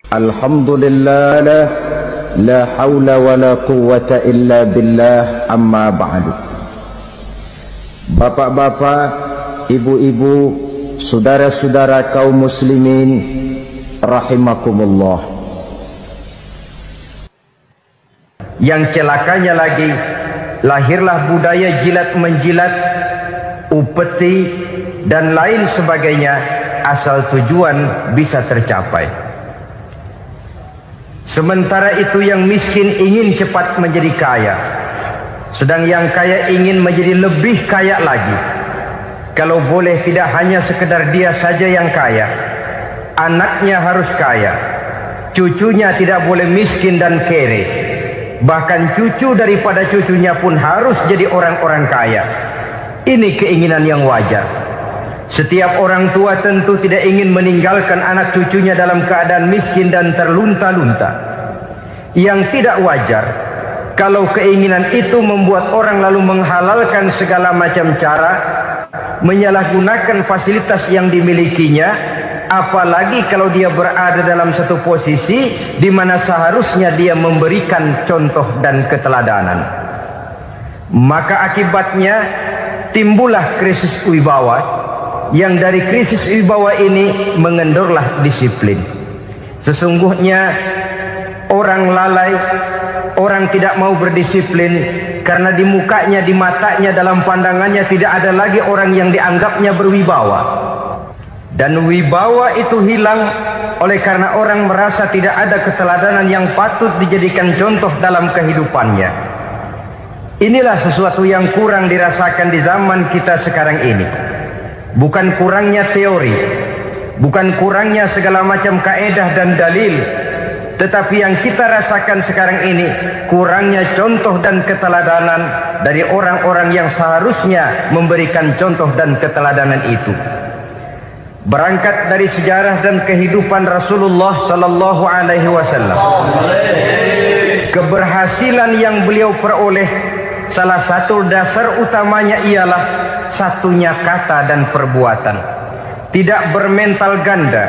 Alhamdulillah, la haula wa la quwwata illa billah, amma ba'du. Bapak-bapak, ibu-ibu, saudara-saudara kaum muslimin rahimakumullah. Yang celakanya lagi, lahirlah budaya jilat-menjilat, upeti dan lain sebagainya asal tujuan bisa tercapai. Sementara itu yang miskin ingin cepat menjadi kaya, sedang yang kaya ingin menjadi lebih kaya lagi. Kalau boleh tidak hanya sekedar dia saja yang kaya, anaknya harus kaya, cucunya tidak boleh miskin dan kere, bahkan cucu daripada cucunya pun harus jadi orang-orang kaya. Ini keinginan yang wajar. Setiap orang tua tentu tidak ingin meninggalkan anak cucunya dalam keadaan miskin dan terlunta-lunta. Yang tidak wajar kalau keinginan itu membuat orang lalu menghalalkan segala macam cara, menyalahgunakan fasilitas yang dimilikinya, apalagi kalau dia berada dalam satu posisi di mana seharusnya dia memberikan contoh dan keteladanan. Maka akibatnya timbullah krisis wibawa, yang dari krisis wibawa ini mengendorlah disiplin. Sesungguhnya orang lalai, orang tidak mau berdisiplin karena di mukanya, di matanya, dalam pandangannya tidak ada lagi orang yang dianggapnya berwibawa. Dan wibawa itu hilang oleh karena orang merasa tidak ada keteladanan yang patut dijadikan contoh dalam kehidupannya. Inilah sesuatu yang kurang dirasakan di zaman kita sekarang ini. Bukan kurangnya teori, bukan kurangnya segala macam kaedah dan dalil, tetapi yang kita rasakan sekarang ini kurangnya contoh dan keteladanan dari orang-orang yang seharusnya memberikan contoh dan keteladanan itu. Berangkat dari sejarah dan kehidupan Rasulullah sallallahu alaihi wasallam, keberhasilan yang beliau peroleh, salah satu dasar utamanya ialah satunya kata dan perbuatan. Tidak bermental ganda,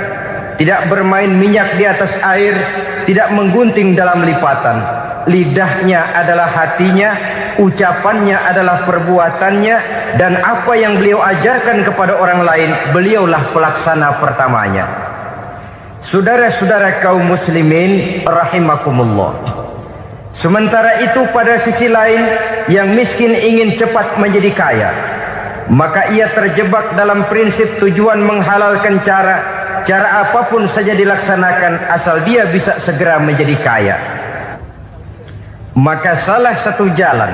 tidak bermain minyak di atas air, tidak menggunting dalam lipatan. Lidahnya adalah hatinya, ucapannya adalah perbuatannya, dan apa yang beliau ajarkan kepada orang lain, beliaulah pelaksana pertamanya. Saudara-saudara kaum muslimin rahimakumullah. Sementara itu pada sisi lain, yang miskin ingin cepat menjadi kaya, maka ia terjebak dalam prinsip tujuan menghalalkan cara apapun saja dilaksanakan asal dia bisa segera menjadi kaya. Maka salah satu jalan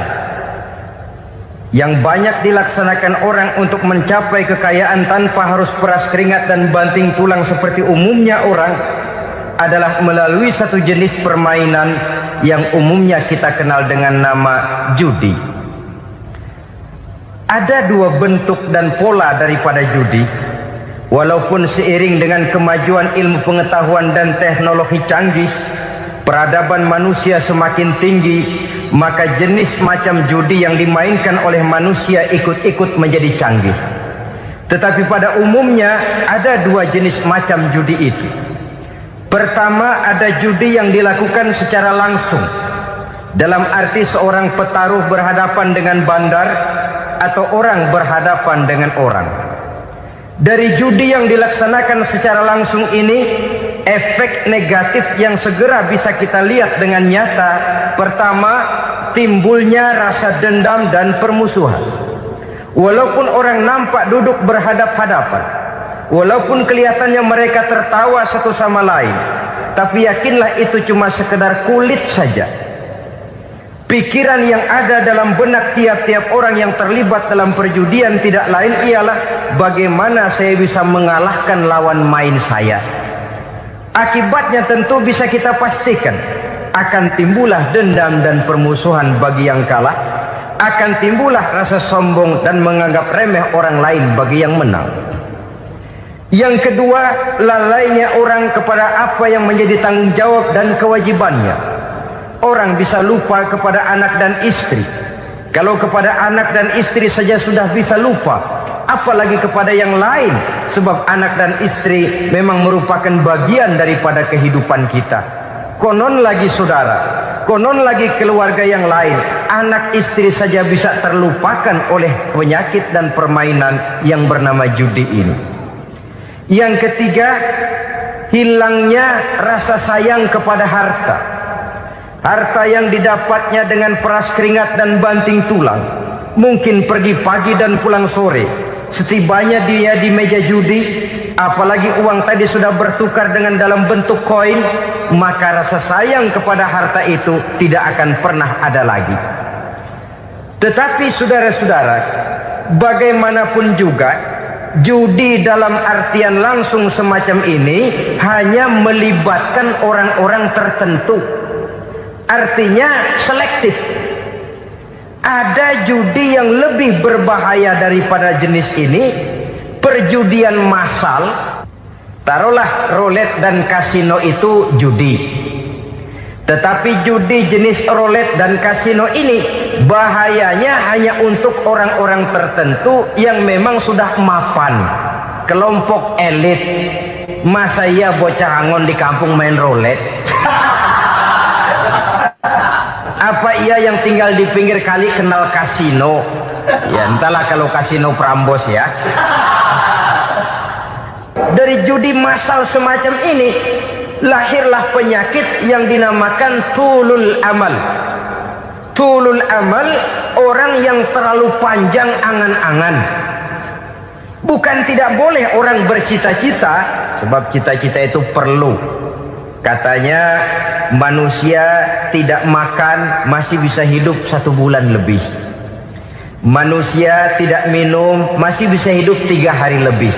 yang banyak dilaksanakan orang untuk mencapai kekayaan tanpa harus peras keringat dan banting tulang seperti umumnya orang adalah melalui satu jenis permainan yang umumnya kita kenal dengan nama judi. Ada dua bentuk dan pola daripada judi. Walaupun seiring dengan kemajuan ilmu pengetahuan dan teknologi canggih, peradaban manusia semakin tinggi, maka jenis macam judi yang dimainkan oleh manusia ikut-ikut menjadi canggih. Tetapi pada umumnya ada dua jenis macam judi itu. Pertama, ada judi yang dilakukan secara langsung, dalam arti seorang petaruh berhadapan dengan bandar atau orang berhadapan dengan orang. Dari judi yang dilaksanakan secara langsung ini, efek negatif yang segera bisa kita lihat dengan nyata. Pertama, timbulnya rasa dendam dan permusuhan. Walaupun orang nampak duduk berhadap-hadapan, walaupun kelihatannya mereka tertawa satu sama lain, tapi yakinlah itu cuma sekedar kulit saja. Pikiran yang ada dalam benak tiap-tiap orang yang terlibat dalam perjudian tidak lain ialah bagaimana saya bisa mengalahkan lawan main saya. Akibatnya tentu bisa kita pastikan akan timbullah dendam dan permusuhan bagi yang kalah, akan timbullah rasa sombong dan menganggap remeh orang lain bagi yang menang. Yang kedua, lalainya orang kepada apa yang menjadi tanggung jawab dan kewajibannya. Orang bisa lupa kepada anak dan istri. Kalau kepada anak dan istri saja sudah bisa lupa, apalagi kepada yang lain, sebab anak dan istri memang merupakan bagian daripada kehidupan kita. Konon lagi saudara, konon lagi keluarga yang lain, anak istri saja bisa terlupakan oleh penyakit dan permainan yang bernama judi ini. Yang ketiga, hilangnya rasa sayang kepada harta. Harta yang didapatnya dengan peras keringat dan banting tulang. Mungkin pergi pagi dan pulang sore. Setibanya dia di meja judi, apalagi uang tadi sudah bertukar dengan dalam bentuk koin, maka rasa sayang kepada harta itu tidak akan pernah ada lagi. Tetapi saudara-saudara, bagaimanapun juga, judi dalam artian langsung semacam ini hanya melibatkan orang-orang tertentu. Artinya selektif. Ada judi yang lebih berbahaya daripada jenis ini, perjudian massal. Taruhlah roulette dan kasino itu judi. Tetapi judi jenis roulette dan kasino ini bahayanya hanya untuk orang-orang tertentu yang memang sudah mapan, kelompok elit. Masa iya bocah angon di kampung main roulette? Apa ia yang tinggal di pinggir kali kenal kasino? Ya entahlah kalau kasino Prambos ya. Dari judi massal semacam ini lahirlah penyakit yang dinamakan tulul amal. Tulul amal, orang yang terlalu panjang angan-angan. Bukan tidak boleh orang bercita-cita, sebab cita-cita itu perlu. Katanya manusia tidak makan masih bisa hidup 1 bulan lebih. Manusia tidak minum masih bisa hidup 3 hari lebih.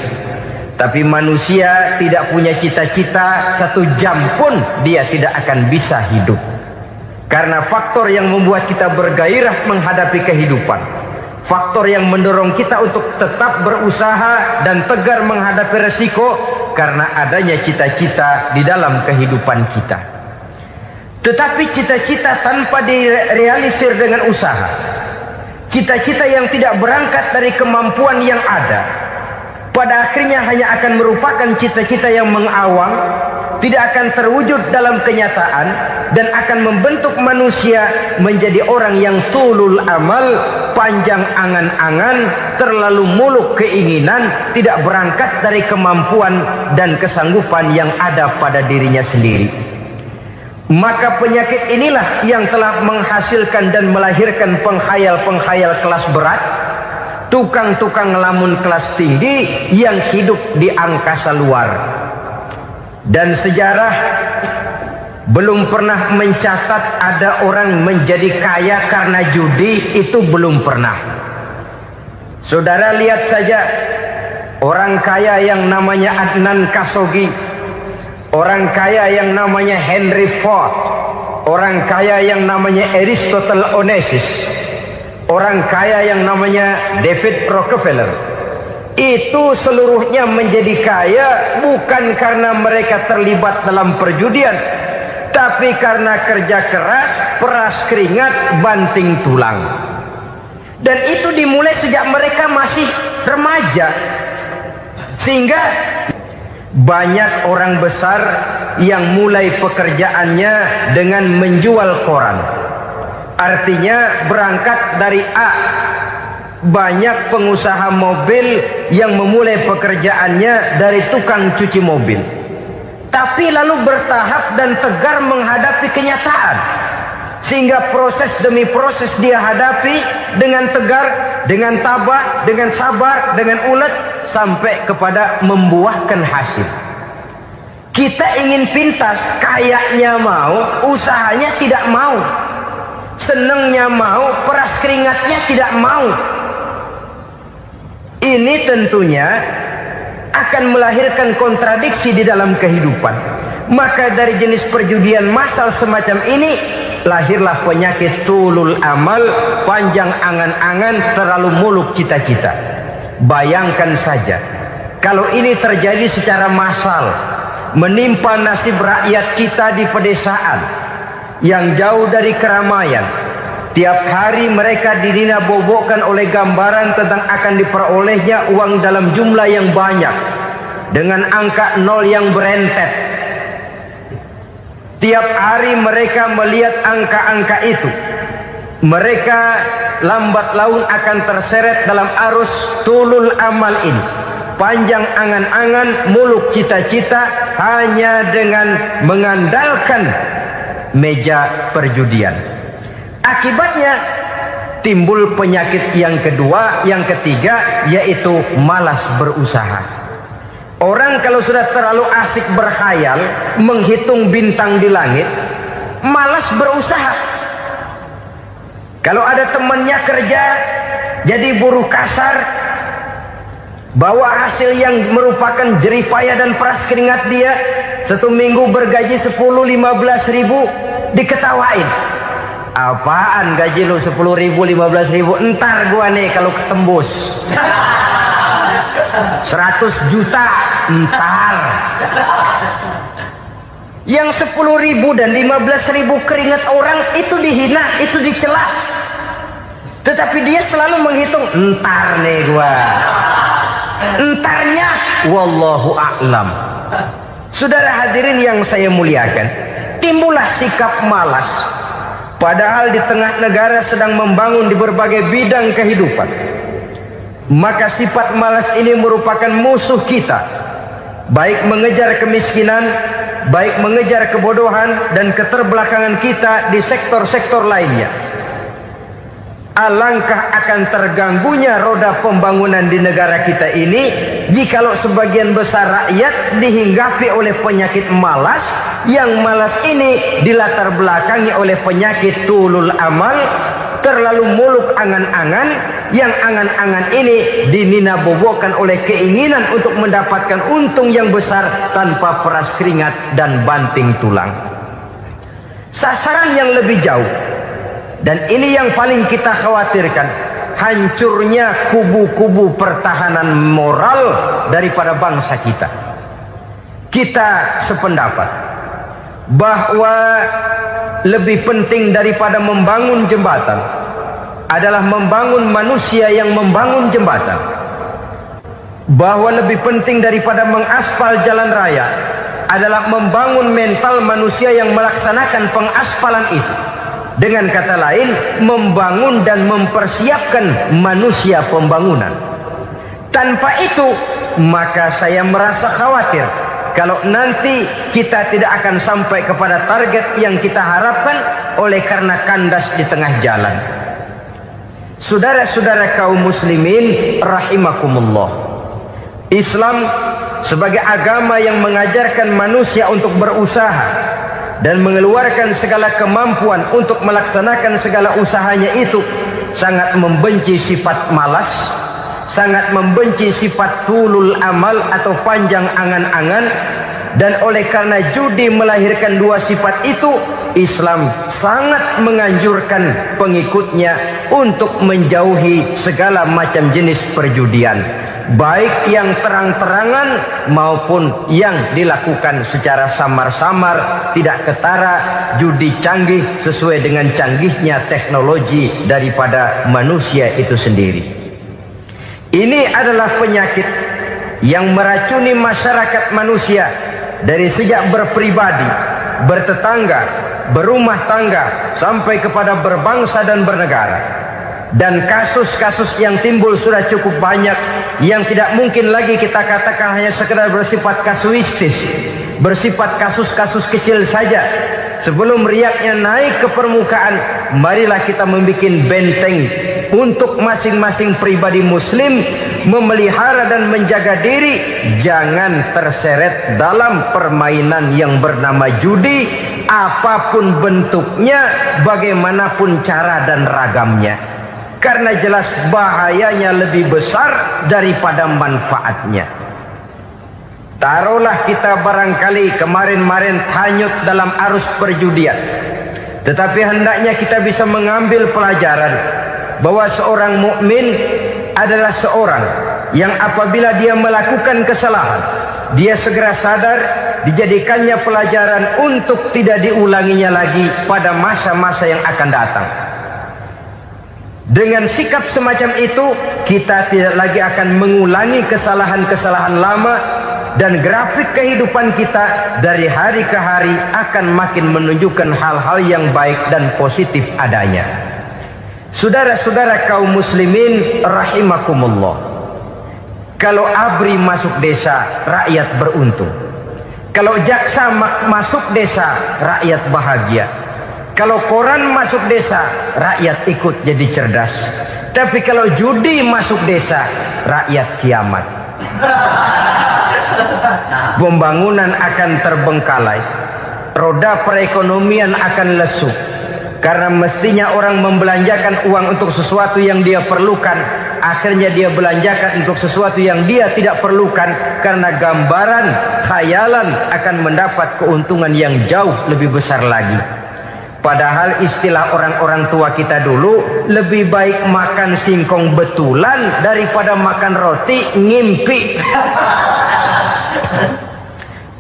Tapi manusia tidak punya cita-cita 1 jam pun dia tidak akan bisa hidup. Karena faktor yang membuat kita bergairah menghadapi kehidupan, faktor yang mendorong kita untuk tetap berusaha dan tegar menghadapi resiko, karena adanya cita-cita di dalam kehidupan kita. Tetapi cita-cita tanpa direalisir dengan usaha, cita-cita yang tidak berangkat dari kemampuan yang ada, pada akhirnya hanya akan merupakan cita-cita yang mengawang, tidak akan terwujud dalam kenyataan, dan akan membentuk manusia menjadi orang yang tulul amal, panjang angan-angan, terlalu muluk keinginan, tidak berangkat dari kemampuan dan kesanggupan yang ada pada dirinya sendiri. Maka penyakit inilah yang telah menghasilkan dan melahirkan penghayal-penghayal kelas berat, tukang-tukang ngelamun kelas tinggi yang hidup di angkasa luar. Dan sejarah belum pernah mencatat ada orang menjadi kaya karena judi, itu belum pernah. Saudara lihat saja orang kaya yang namanya Adnan Khashoggi, orang kaya yang namanya Henry Ford, orang kaya yang namanya Aristotle Onassis, orang kaya yang namanya David Rockefeller. Itu seluruhnya menjadi kaya bukan karena mereka terlibat dalam perjudian, tapi karena kerja keras, peras keringat, banting tulang. Dan itu dimulai sejak mereka masih remaja. Sehingga banyak orang besar yang mulai pekerjaannya dengan menjual koran. Artinya berangkat dari A. Banyak pengusaha mobil yang memulai pekerjaannya dari tukang cuci mobil, tapi lalu bertahap dan tegar menghadapi kenyataan, sehingga proses demi proses dia hadapi dengan tegar, dengan tabah, dengan sabar, dengan ulet, sampai kepada membuahkan hasil. Kita ingin pintas, kayaknya mau, usahanya tidak mau, senengnya mau, peras keringatnya tidak mau. Ini tentunya akan melahirkan kontradiksi di dalam kehidupan. Maka dari jenis perjudian massal semacam ini lahirlah penyakit tulul amal, panjang angan-angan, terlalu muluk cita-cita. Bayangkan saja kalau ini terjadi secara massal, menimpa nasib rakyat kita di pedesaan yang jauh dari keramaian, Tiap hari mereka dinina-bobokkan oleh gambaran tentang akan diperolehnya uang dalam jumlah yang banyak dengan angka nol yang berentet. Tiap hari mereka melihat angka-angka itu. Mereka lambat laun akan terseret dalam arus tulul amal ini. Panjang angan-angan, muluk cita-cita hanya dengan mengandalkan meja perjudian. Akibatnya timbul penyakit yang kedua, yang ketiga, yaitu malas berusaha. Orang kalau sudah terlalu asik berkhayal, menghitung bintang di langit, malas berusaha. Kalau ada temannya kerja jadi buruh kasar, bawa hasil yang merupakan jeripaya dan peras keringat dia, 1 minggu bergaji 10-15 ribu, diketawain. Apaan gaji lu 10 ribu 15 ribu? Entar gua nih kalau ketembus 100 juta entar. Yang 10 ribu dan 15 ribu keringat orang itu dihina, itu dicela. Tetapi dia selalu menghitung, entar nih gua. Entarnya wallahu a'lam. Saudara hadirin yang saya muliakan, timbullah sikap malas. Padahal di tengah negara sedang membangun di berbagai bidang kehidupan. Maka sifat malas ini merupakan musuh kita. Baik mengejar kemiskinan, baik mengejar kebodohan dan keterbelakangan kita di sektor-sektor lainnya. Alangkah akan terganggunya roda pembangunan di negara kita ini jikalau sebagian besar rakyat dihinggapi oleh penyakit malas, yang malas ini dilatar belakangi oleh penyakit tulul amal, terlalu muluk angan-angan, yang angan-angan ini dinina-bobokkan oleh keinginan untuk mendapatkan untung yang besar tanpa peras keringat dan banting tulang. Sasaran yang lebih jauh, dan ini yang paling kita khawatirkan, hancurnya kubu-kubu pertahanan moral daripada bangsa kita. Kita sependapat bahwa lebih penting daripada membangun jembatan adalah membangun manusia yang membangun jembatan. Bahwa lebih penting daripada mengaspal jalan raya adalah membangun mental manusia yang melaksanakan pengaspalan itu. Dengan kata lain, membangun dan mempersiapkan manusia pembangunan. Tanpa itu, maka saya merasa khawatir kalau nanti kita tidak akan sampai kepada target yang kita harapkan oleh karena kandas di tengah jalan. Saudara-saudara kaum muslimin rahimakumullah, Islam sebagai agama yang mengajarkan manusia untuk berusaha dan mengeluarkan segala kemampuan untuk melaksanakan segala usahanya itu, sangat membenci sifat malas, sangat membenci sifat tulul amal atau panjang angan-angan. Dan oleh karena judi melahirkan dua sifat itu, Islam sangat menganjurkan pengikutnya untuk menjauhi segala macam jenis perjudian, baik yang terang-terangan maupun yang dilakukan secara samar-samar, tidak ketara, judi canggih sesuai dengan canggihnya teknologi daripada manusia itu sendiri. Ini adalah penyakit yang meracuni masyarakat manusia dari sejak berpribadi, bertetangga, berumah tangga, sampai kepada berbangsa dan bernegara. Dan kasus-kasus yang timbul sudah cukup banyak, yang tidak mungkin lagi kita katakan hanya sekedar bersifat kasuistis, bersifat kasus-kasus kecil saja. Sebelum riaknya naik ke permukaan, marilah kita membuat benteng untuk masing-masing pribadi muslim memelihara dan menjaga diri, jangan terseret dalam permainan yang bernama judi, apapun bentuknya, bagaimanapun cara dan ragamnya. Karena jelas bahayanya lebih besar daripada manfaatnya. Taruhlah kita barangkali kemarin-marin hanyut dalam arus perjudian, tetapi hendaknya kita bisa mengambil pelajaran bahwa seorang mukmin adalah seorang yang apabila dia melakukan kesalahan, dia segera sadar, dijadikannya pelajaran untuk tidak diulanginya lagi pada masa-masa yang akan datang. Dengan sikap semacam itu, kita tidak lagi akan mengulangi kesalahan-kesalahan lama, dan grafik kehidupan kita dari hari ke hari akan makin menunjukkan hal-hal yang baik dan positif adanya. Saudara-saudara kaum muslimin rahimakumullah, kalau ABRI masuk desa, rakyat beruntung. Kalau jaksa masuk desa, rakyat bahagia. Kalau koran masuk desa, rakyat ikut jadi cerdas. Tapi kalau judi masuk desa, rakyat kiamat. Pembangunan akan terbengkalai, roda perekonomian akan lesu. Karena mestinya orang membelanjakan uang untuk sesuatu yang dia perlukan, akhirnya dia belanjakan untuk sesuatu yang dia tidak perlukan, karena gambaran, khayalan akan mendapat keuntungan yang jauh lebih besar lagi. Padahal istilah orang-orang tua kita dulu, lebih baik makan singkong betulan daripada makan roti ngimpi.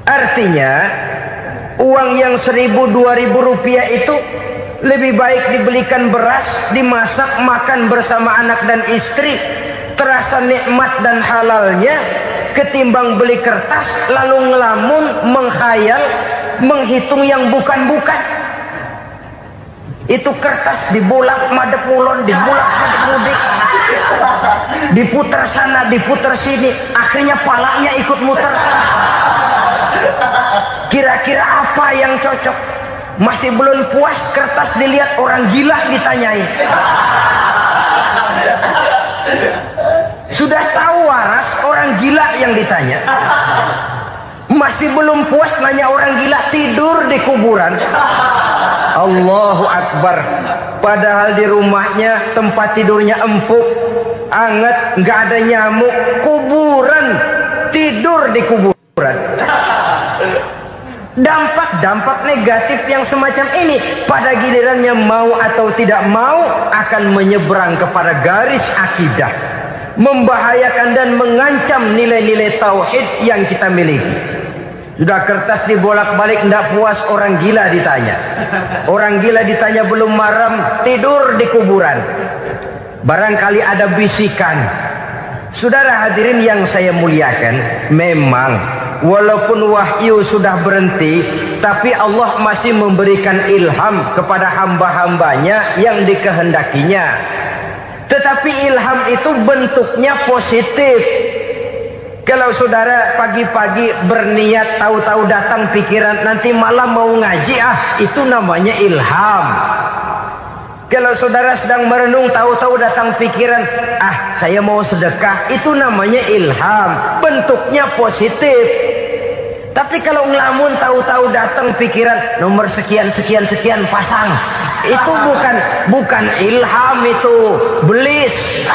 Artinya uang yang 1.000-2.000 rupiah itu lebih baik dibelikan beras, dimasak, makan bersama anak dan istri, terasa nikmat dan halalnya, ketimbang beli kertas lalu ngelamun, menghayal, menghitung yang bukan-bukan. Itu kertas dibolak madep ulon, dibolak madep mudik, diputar sana, diputar sini, akhirnya palanya ikut muter. Kira-kira apa yang cocok? Masih belum puas, kertas dilihat orang gila ditanyai. Sudah tahu waras, orang gila yang ditanya. Masih belum puas, nanya orang gila, tidur di kuburan. Allahu Akbar. Padahal di rumahnya tempat tidurnya empuk, anget, nggak ada nyamuk. Kuburan, tidur di kuburan. Dampak-dampak negatif yang semacam ini pada gilirannya mau atau tidak mau akan menyeberang kepada garis akidah, membahayakan dan mengancam nilai-nilai tauhid yang kita miliki. Sudah kertas dibolak-balik, tidak puas, orang gila ditanya. Orang gila ditanya belum maram, tidur di kuburan. Barangkali ada bisikan. Saudara hadirin yang saya muliakan, memang walaupun wahyu sudah berhenti, tapi Allah masih memberikan ilham kepada hamba-hambanya yang dikehendakinya. Tetapi ilham itu bentuknya positif. Kalau saudara pagi-pagi berniat, tahu-tahu datang pikiran nanti malam mau ngaji, itu namanya ilham. Kalau saudara sedang merenung, tahu-tahu datang pikiran, saya mau sedekah, itu namanya ilham, bentuknya positif. Tapi kalau ngelamun, tahu-tahu datang pikiran nomor sekian sekian sekian pasang, itu bukan ilham, itu belis.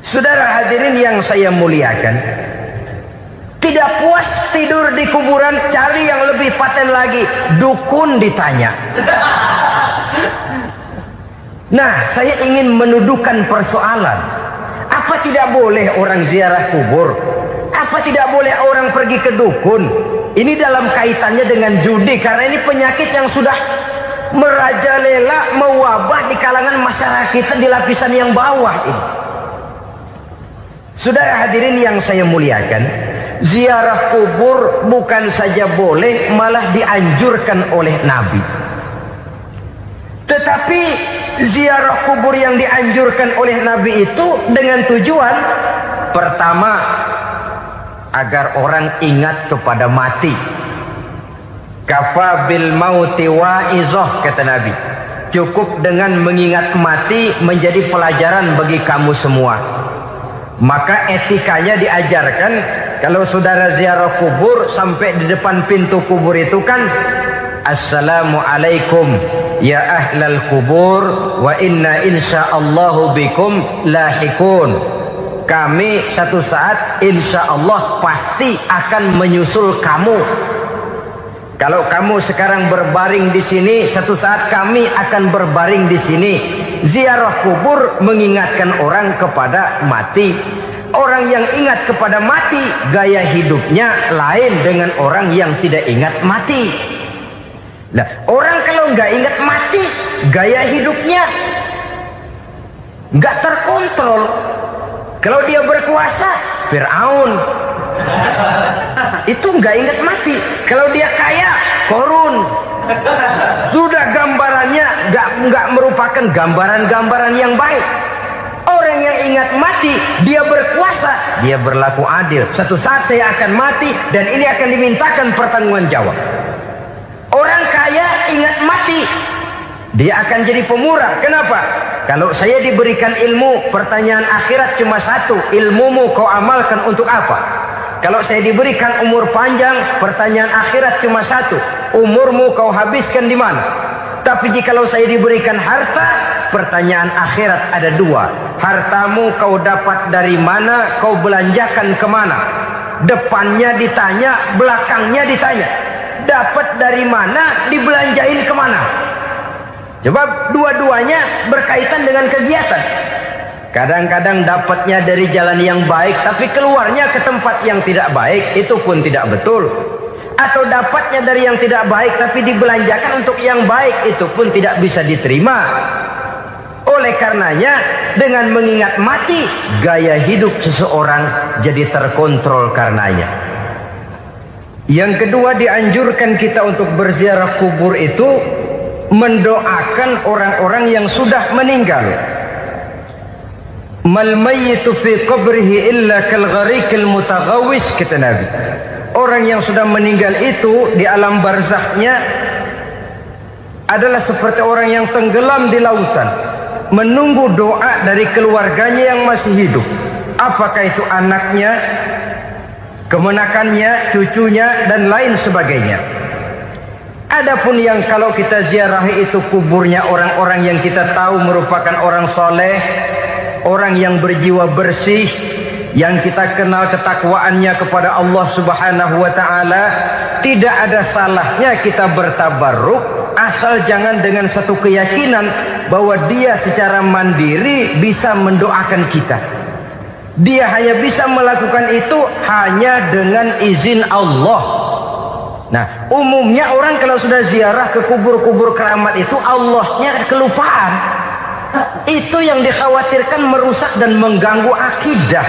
Saudara hadirin yang saya muliakan, tidak puas tidur di kuburan, cari yang lebih paten lagi, dukun ditanya. Nah, saya ingin menuduhkan persoalan. Apa tidak boleh orang ziarah kubur? Apa tidak boleh orang pergi ke dukun? Ini dalam kaitannya dengan judi, karena ini penyakit yang sudah merajalela, mewabah di kalangan masyarakat kita di lapisan yang bawah ini. Saudara hadirin yang saya muliakan, ziarah kubur bukan saja boleh, malah dianjurkan oleh Nabi. Tetapi ziarah kubur yang dianjurkan oleh Nabi itu dengan tujuan pertama, agar orang ingat kepada mati. Kafa bil mauti wa'izah, kata Nabi. Cukup dengan mengingat mati menjadi pelajaran bagi kamu semua. Maka etikanya diajarkan, kalau saudara ziarah kubur, sampai di depan pintu kubur itu kan, Assalamualaikum ya ahlal kubur wa inna insyaallahu bikum lahikun. Kami satu saat insya Allah pasti akan menyusul kamu. Kalau kamu sekarang berbaring di sini, satu saat kami akan berbaring di sini. Ziarah kubur mengingatkan orang kepada mati. Orang yang ingat kepada mati, gaya hidupnya lain dengan orang yang tidak ingat mati. Nah, orang kalau kalau nggak ingat mati, gaya hidupnya nggak terkontrol. Kalau dia berkuasa, Fir'aun, itu nggak ingat mati. Kalau dia kaya, Korun. Sudah gambarannya nggak merupakan gambaran-gambaran yang baik. Orang yang ingat mati, dia berkuasa, dia berlaku adil. Satu saat saya akan mati dan ini akan dimintakan pertanggungan jawab. Orang kaya ingat mati, dia akan jadi pemurah. Kenapa? Kalau saya diberikan ilmu, pertanyaan akhirat cuma satu, ilmumu kau amalkan untuk apa? Kalau saya diberikan umur panjang, pertanyaan akhirat cuma satu, umurmu kau habiskan di mana? Tapi jikalau saya diberikan harta, pertanyaan akhirat ada dua, hartamu kau dapat dari mana, kau belanjakan kemana? Depannya ditanya, belakangnya ditanya, dapat dari mana, dibelanjain kemana? Sebab dua-duanya berkaitan dengan kegiatan. Kadang-kadang dapatnya dari jalan yang baik, tapi keluarnya ke tempat yang tidak baik, itu pun tidak betul. Atau dapatnya dari yang tidak baik, tapi dibelanjakan untuk yang baik, itu pun tidak bisa diterima. Oleh karenanya, dengan mengingat mati, gaya hidup seseorang jadi terkontrol karenanya. Yang kedua, dianjurkan kita untuk berziarah kubur itu mendoakan orang-orang yang sudah meninggal. Mal mayyitu fi qabrihi illa kal gharikil mutaghawis, kata Nabi. Orang yang sudah meninggal itu di alam barzahnya adalah seperti orang yang tenggelam di lautan, menunggu doa dari keluarganya yang masih hidup. Apakah itu anaknya, kemenakannya, cucunya, dan lain sebagainya. Adapun yang kalau kita ziarahi itu kuburnya orang-orang yang kita tahu merupakan orang soleh, orang yang berjiwa bersih, yang kita kenal ketakwaannya kepada Allah Subhanahu wa ta'ala, tidak ada salahnya kita bertabarruk, asal jangan dengan satu keyakinan bahwa dia secara mandiri bisa mendoakan kita. Dia hanya bisa melakukan itu hanya dengan izin Allah. Nah, umumnya orang kalau sudah ziarah ke kubur-kubur keramat itu, Allahnya kelupaan. Itu yang dikhawatirkan merusak dan mengganggu akidah.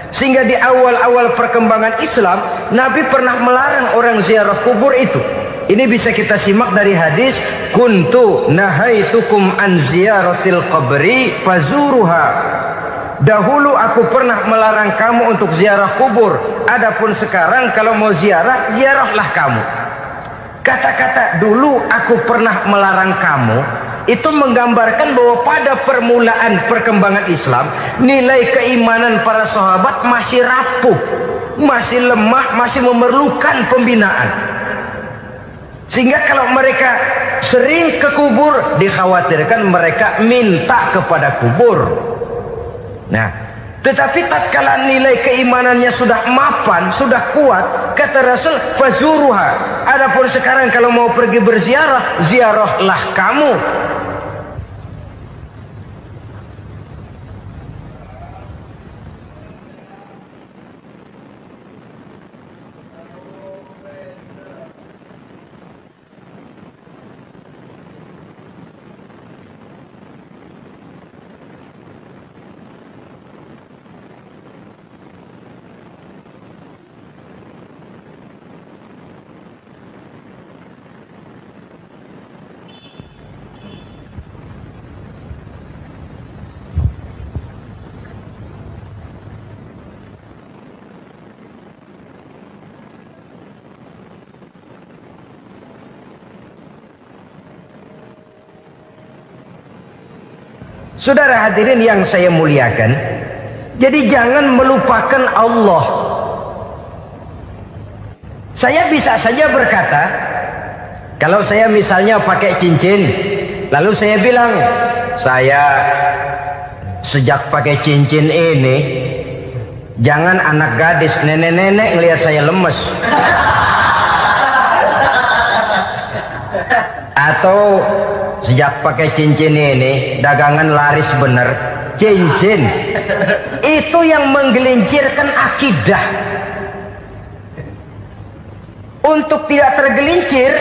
Sehingga di awal-awal perkembangan Islam, Nabi pernah melarang orang ziarah kubur itu. Ini bisa kita simak dari hadis, kuntu nahaitukum an ziyaratil qabri fazuruha. Dahulu aku pernah melarang kamu untuk ziarah kubur. Adapun sekarang kalau mau ziarah, ziarahlah kamu. Kata-kata dulu aku pernah melarang kamu itu menggambarkan bahwa pada permulaan perkembangan Islam, nilai keimanan para sahabat masih rapuh, masih lemah, masih memerlukan pembinaan. Sehingga kalau mereka sering ke kubur, dikhawatirkan mereka minta kepada kubur. Nah, tetapi tatkala nilai keimanannya sudah mapan, sudah kuat, kata Rasul, fazuruha. Adapun sekarang kalau mau pergi berziarah, ziarahlah kamu. Saudara hadirin yang saya muliakan, jadi jangan melupakan Allah. Saya bisa saja berkata, kalau saya misalnya pakai cincin, lalu saya bilang, saya sejak pakai cincin ini, jangan anak gadis, nenek-nenek ngelihat saya lemes. Atau sejak pakai cincin ini dagangan laris bener. Cincin itu yang menggelincirkan akidah. Untuk tidak tergelincir,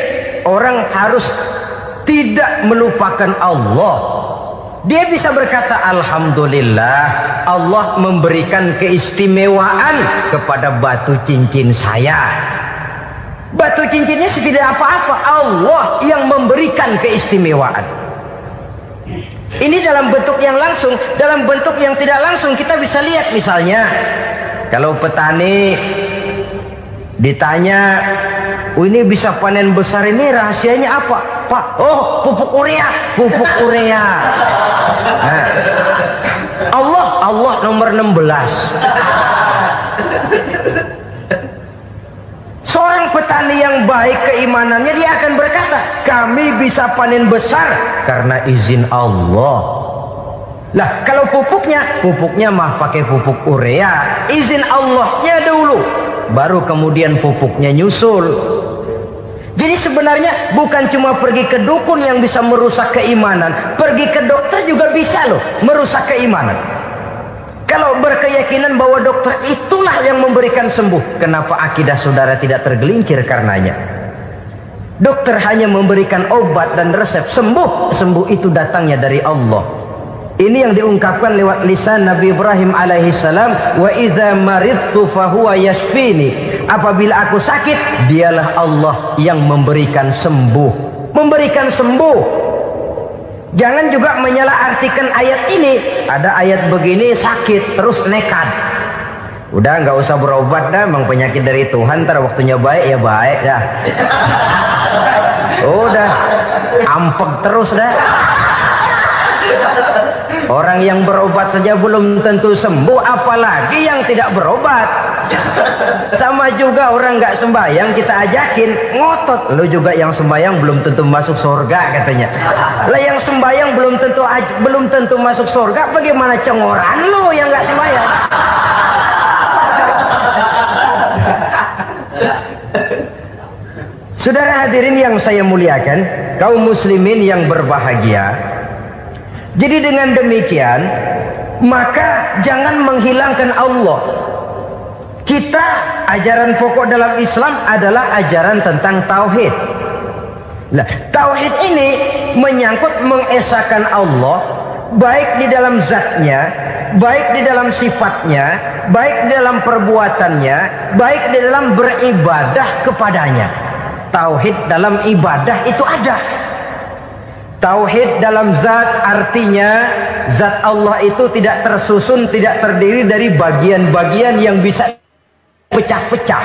orang harus tidak melupakan Allah. Dia bisa berkata, alhamdulillah Allah memberikan keistimewaan kepada batu cincin saya. Batu cincinnya tidak apa-apa, Allah yang memberikan keistimewaan. Ini dalam bentuk yang langsung. Dalam bentuk yang tidak langsung kita bisa lihat, misalnya kalau petani ditanya, ini bisa panen besar ini rahasianya apa, Pak? Oh, pupuk urea, pupuk urea. Nah, Allah nomor 16. Seorang petani yang baik keimanannya, dia akan berkata, kami bisa panen besar karena izin Allah. Lah, kalau pupuknya mah pakai pupuk urea, izin Allahnya dulu, baru kemudian pupuknya nyusul. Jadi sebenarnya bukan cuma pergi ke dukun yang bisa merusak keimanan, pergi ke dokter juga bisa loh merusak keimanan. Kalau berkeyakinan bahwa dokter itulah yang memberikan sembuh, kenapa akidah saudara tidak tergelincir karenanya? Dokter hanya memberikan obat dan resep, sembuh itu datangnya dari Allah. Ini yang diungkapkan lewat lisan Nabi Ibrahim alaihissalam, wa iza maridtu fahuwa yashfini. Apabila aku sakit, dialah Allah yang memberikan sembuh. Memberikan sembuh. Jangan juga menyalahartikan ayat ini. Ada ayat begini sakit terus nekat. Udah nggak usah berobat dah, emang penyakit dari Tuhan. Ntar waktunya baik ya baik dah. Udah ampek terus dah. Orang yang berobat saja belum tentu sembuh, apalagi yang tidak berobat. Sama juga orang nggak sembahyang kita ajakin ngotot, lu juga yang sembahyang belum tentu masuk surga katanya. Lah yang sembahyang belum tentu masuk surga, bagaimana cengoran lu yang nggak sembahyang? Saudara hadirin yang saya muliakan, kaum muslimin yang berbahagia. Jadi dengan demikian, maka jangan menghilangkan Allah. Kita, ajaran pokok dalam Islam adalah ajaran tentang tauhid. Nah, tauhid ini menyangkut mengesahkan Allah, baik di dalam zatnya, baik di dalam sifatnya, baik di dalam perbuatannya, baik di dalam beribadah kepadanya. Tauhid dalam ibadah itu ada. Tauhid dalam zat artinya zat Allah itu tidak tersusun, tidak terdiri dari bagian-bagian yang bisa pecah-pecah.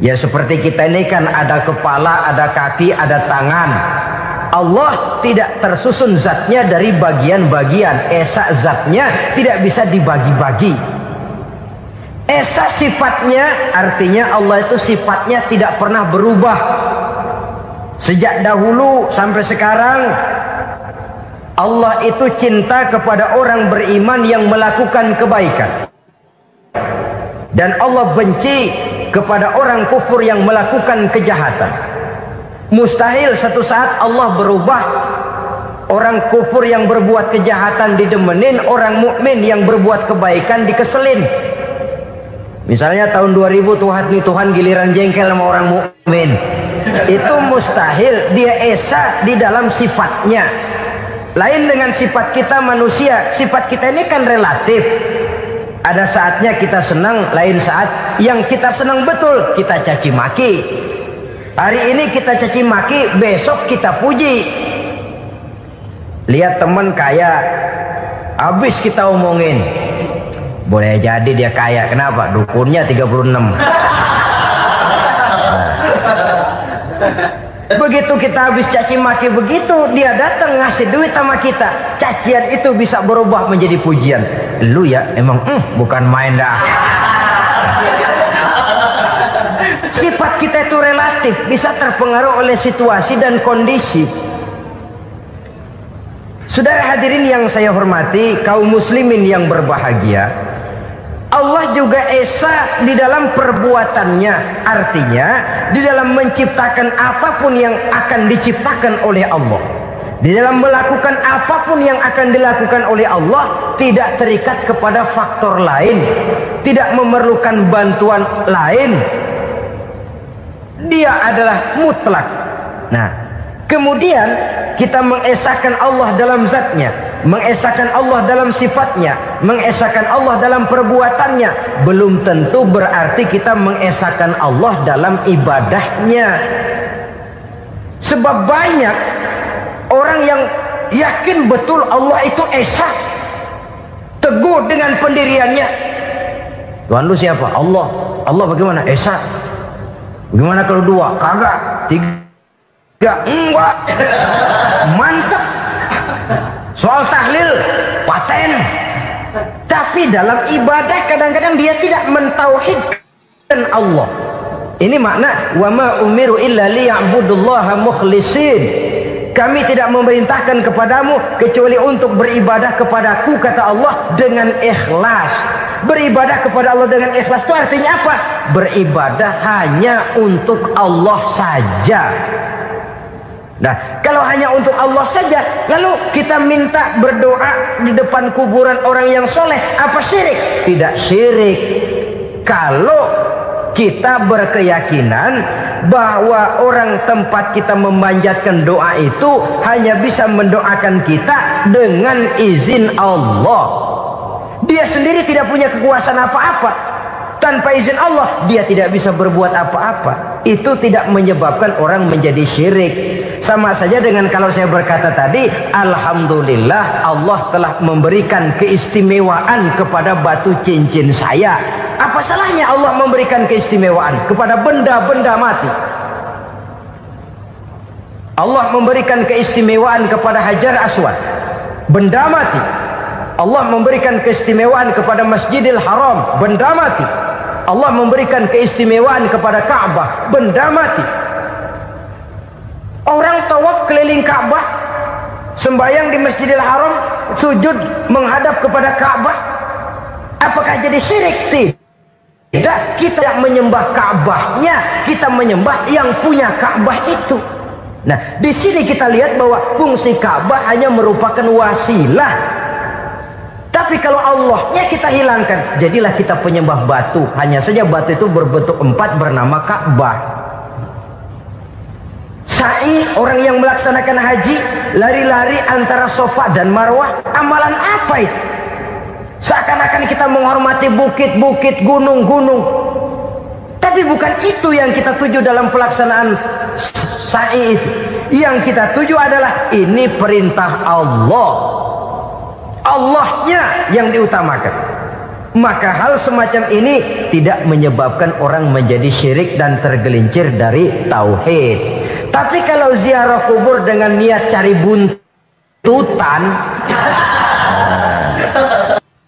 Ya seperti kita ini kan ada kepala, ada kaki, ada tangan. Allah tidak tersusun zatnya dari bagian-bagian. Esa zatnya tidak bisa dibagi-bagi. Esa sifatnya artinya Allah itu sifatnya tidak pernah berubah. Sejak dahulu sampai sekarang, Allah itu cinta kepada orang beriman yang melakukan kebaikan, dan Allah benci kepada orang kufur yang melakukan kejahatan. Mustahil satu saat Allah berubah. Orang kufur yang berbuat kejahatan didemenin, orang mukmin yang berbuat kebaikan dikeselin. Misalnya tahun 2000 Tuhan giliran jengkel sama orang mukmin. Itu mustahil. Dia esa di dalam sifatnya. Lain dengan sifat kita manusia. Sifat kita ini kan relatif. Ada saatnya kita senang, lain saat yang kita senang betul kita caci maki. Hari ini kita caci maki, besok kita puji. Lihat teman kaya, habis kita omongin, boleh jadi dia kaya. Kenapa? Dukunnya 36. Begitu kita habis caci maki begitu, dia datang ngasih duit sama kita. Cacian itu bisa berubah menjadi pujian. Lu ya emang bukan main dah. Sifat kita itu relatif, bisa terpengaruh oleh situasi dan kondisi. Saudara hadirin yang saya hormati, kaum muslimin yang berbahagia, Allah juga esa di dalam perbuatannya. Artinya di dalam menciptakan apapun yang akan diciptakan oleh Allah, di dalam melakukan apapun yang akan dilakukan oleh Allah, tidak terikat kepada faktor lain, tidak memerlukan bantuan lain. Dia adalah mutlak. Nah, Kemudian kita mengesahkan Allah dalam zatnya, mengesahkan Allah dalam sifatnya, mengesahkan Allah dalam perbuatannya. Belum tentu berarti kita mengesahkan Allah dalam ibadahnya. Sebab banyak orang yang yakin betul Allah itu esa, teguh dengan pendiriannya. Tuhan lu siapa? Allah. Allah bagaimana? Esa. Bagaimana kalau dua? Kagak. Tiga? Enggak. Mantap. Soal tahlil paten. Tapi dalam ibadah kadang-kadang dia tidak mentauhidkan Allah. Ini makna wa ma umiru illa liya'budullaha mukhlisin. Kami tidak memerintahkan kepadamu kecuali untuk beribadah kepadaku, kata Allah, dengan ikhlas. Beribadah kepada Allah dengan ikhlas itu artinya apa? Beribadah hanya untuk Allah saja. Nah, kalau hanya untuk Allah saja, lalu kita minta berdoa di depan kuburan orang yang soleh, apa syirik? Tidak syirik. Kalau kita berkeyakinan bahwa orang tempat kita memanjatkan doa itu hanya bisa mendoakan kita dengan izin Allah. Dia sendiri tidak punya kekuasaan apa-apa. Tanpa izin Allah dia tidak bisa berbuat apa-apa. Itu tidak menyebabkan orang menjadi syirik. Sama saja dengan kalau saya berkata tadi, alhamdulillah Allah telah memberikan keistimewaan kepada batu cincin saya. Apa salahnya Allah memberikan keistimewaan kepada benda-benda mati? Allah memberikan keistimewaan kepada Hajar Aswad, benda mati. Allah memberikan keistimewaan kepada Masjidil Haram, benda mati. Allah memberikan keistimewaan kepada Ka'bah, benda mati. Orang tawaf keliling Ka'bah, sembahyang di Masjidil Haram, sujud menghadap kepada Ka'bah, apakah jadi syirik? Tidak, kita tidak menyembah Ka'bahnya, kita menyembah yang punya Ka'bah itu. Nah, di sini kita lihat bahwa fungsi Ka'bah hanya merupakan wasilah. Tapi kalau Allahnya kita hilangkan, jadilah kita penyembah batu. Hanya saja batu itu berbentuk 4 bernama Ka'bah. Sa'i, orang yang melaksanakan haji, lari-lari antara Safa dan Marwah, amalan apa itu? Seakan-akan kita menghormati bukit-bukit, gunung-gunung. Tapi bukan itu yang kita tuju dalam pelaksanaan sa'i itu. Yang kita tuju adalah ini perintah Allah. Allahnya yang diutamakan. Maka hal semacam ini tidak menyebabkan orang menjadi syirik dan tergelincir dari tauhid. Tapi kalau ziarah kubur dengan niat cari buntutan,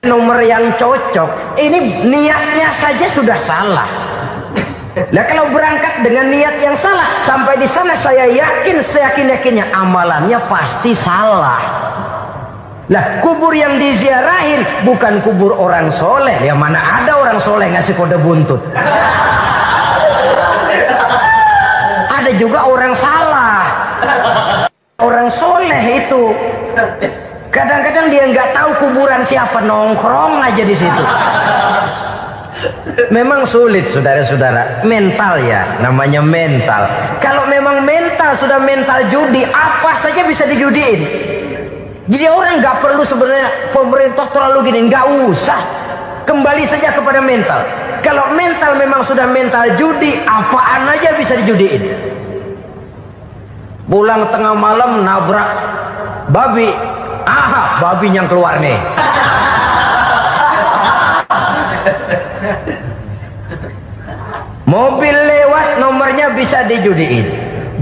nomor yang cocok, ini niatnya saja sudah salah. Nah, kalau berangkat dengan niat yang salah, sampai di sana saya yakin, seyakin-yakinnya amalannya pasti salah. Lah, kubur yang diziarahin bukan kubur orang soleh. Ya mana ada orang soleh ngasih kode buntut. Ada juga orang salah. Orang soleh itu kadang-kadang dia nggak tahu kuburan siapa, nongkrong aja di situ. Memang sulit, saudara-saudara. Mental ya, namanya mental. Kalau memang mental sudah mental judi, apa saja bisa dijudiin. Jadi orang nggak perlu sebenarnya pemerintah terlalu gini, nggak usah. Kembali saja kepada mental. Kalau mental memang sudah mental judi, apaan aja bisa dijudiin. Pulang tengah malam nabrak babi, babi yang keluar nih. Mobil lewat nomornya bisa dijudiin.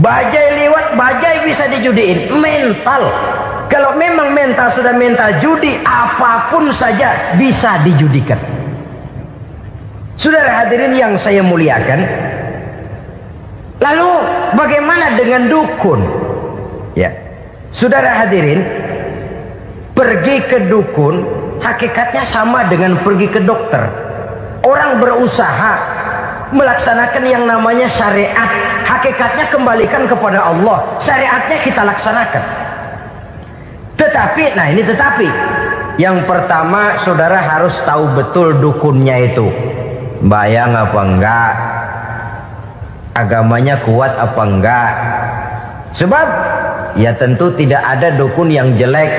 Bajai lewat bajai bisa dijudiin. Mental. Kalau memang mental sudah mental judi, apapun saja bisa dijudikan. Saudara hadirin yang saya muliakan, lalu bagaimana dengan dukun? Ya, saudara hadirin, pergi ke dukun hakikatnya sama dengan pergi ke dokter. Orang berusaha melaksanakan yang namanya syariat, hakikatnya kembalikan kepada Allah. Syariatnya kita laksanakan. Tetapi, nah ini tetapi, yang pertama saudara harus tahu betul dukunnya itu bayang apa enggak, agamanya kuat apa enggak, Sebab ya tentu tidak ada dukun yang jelek,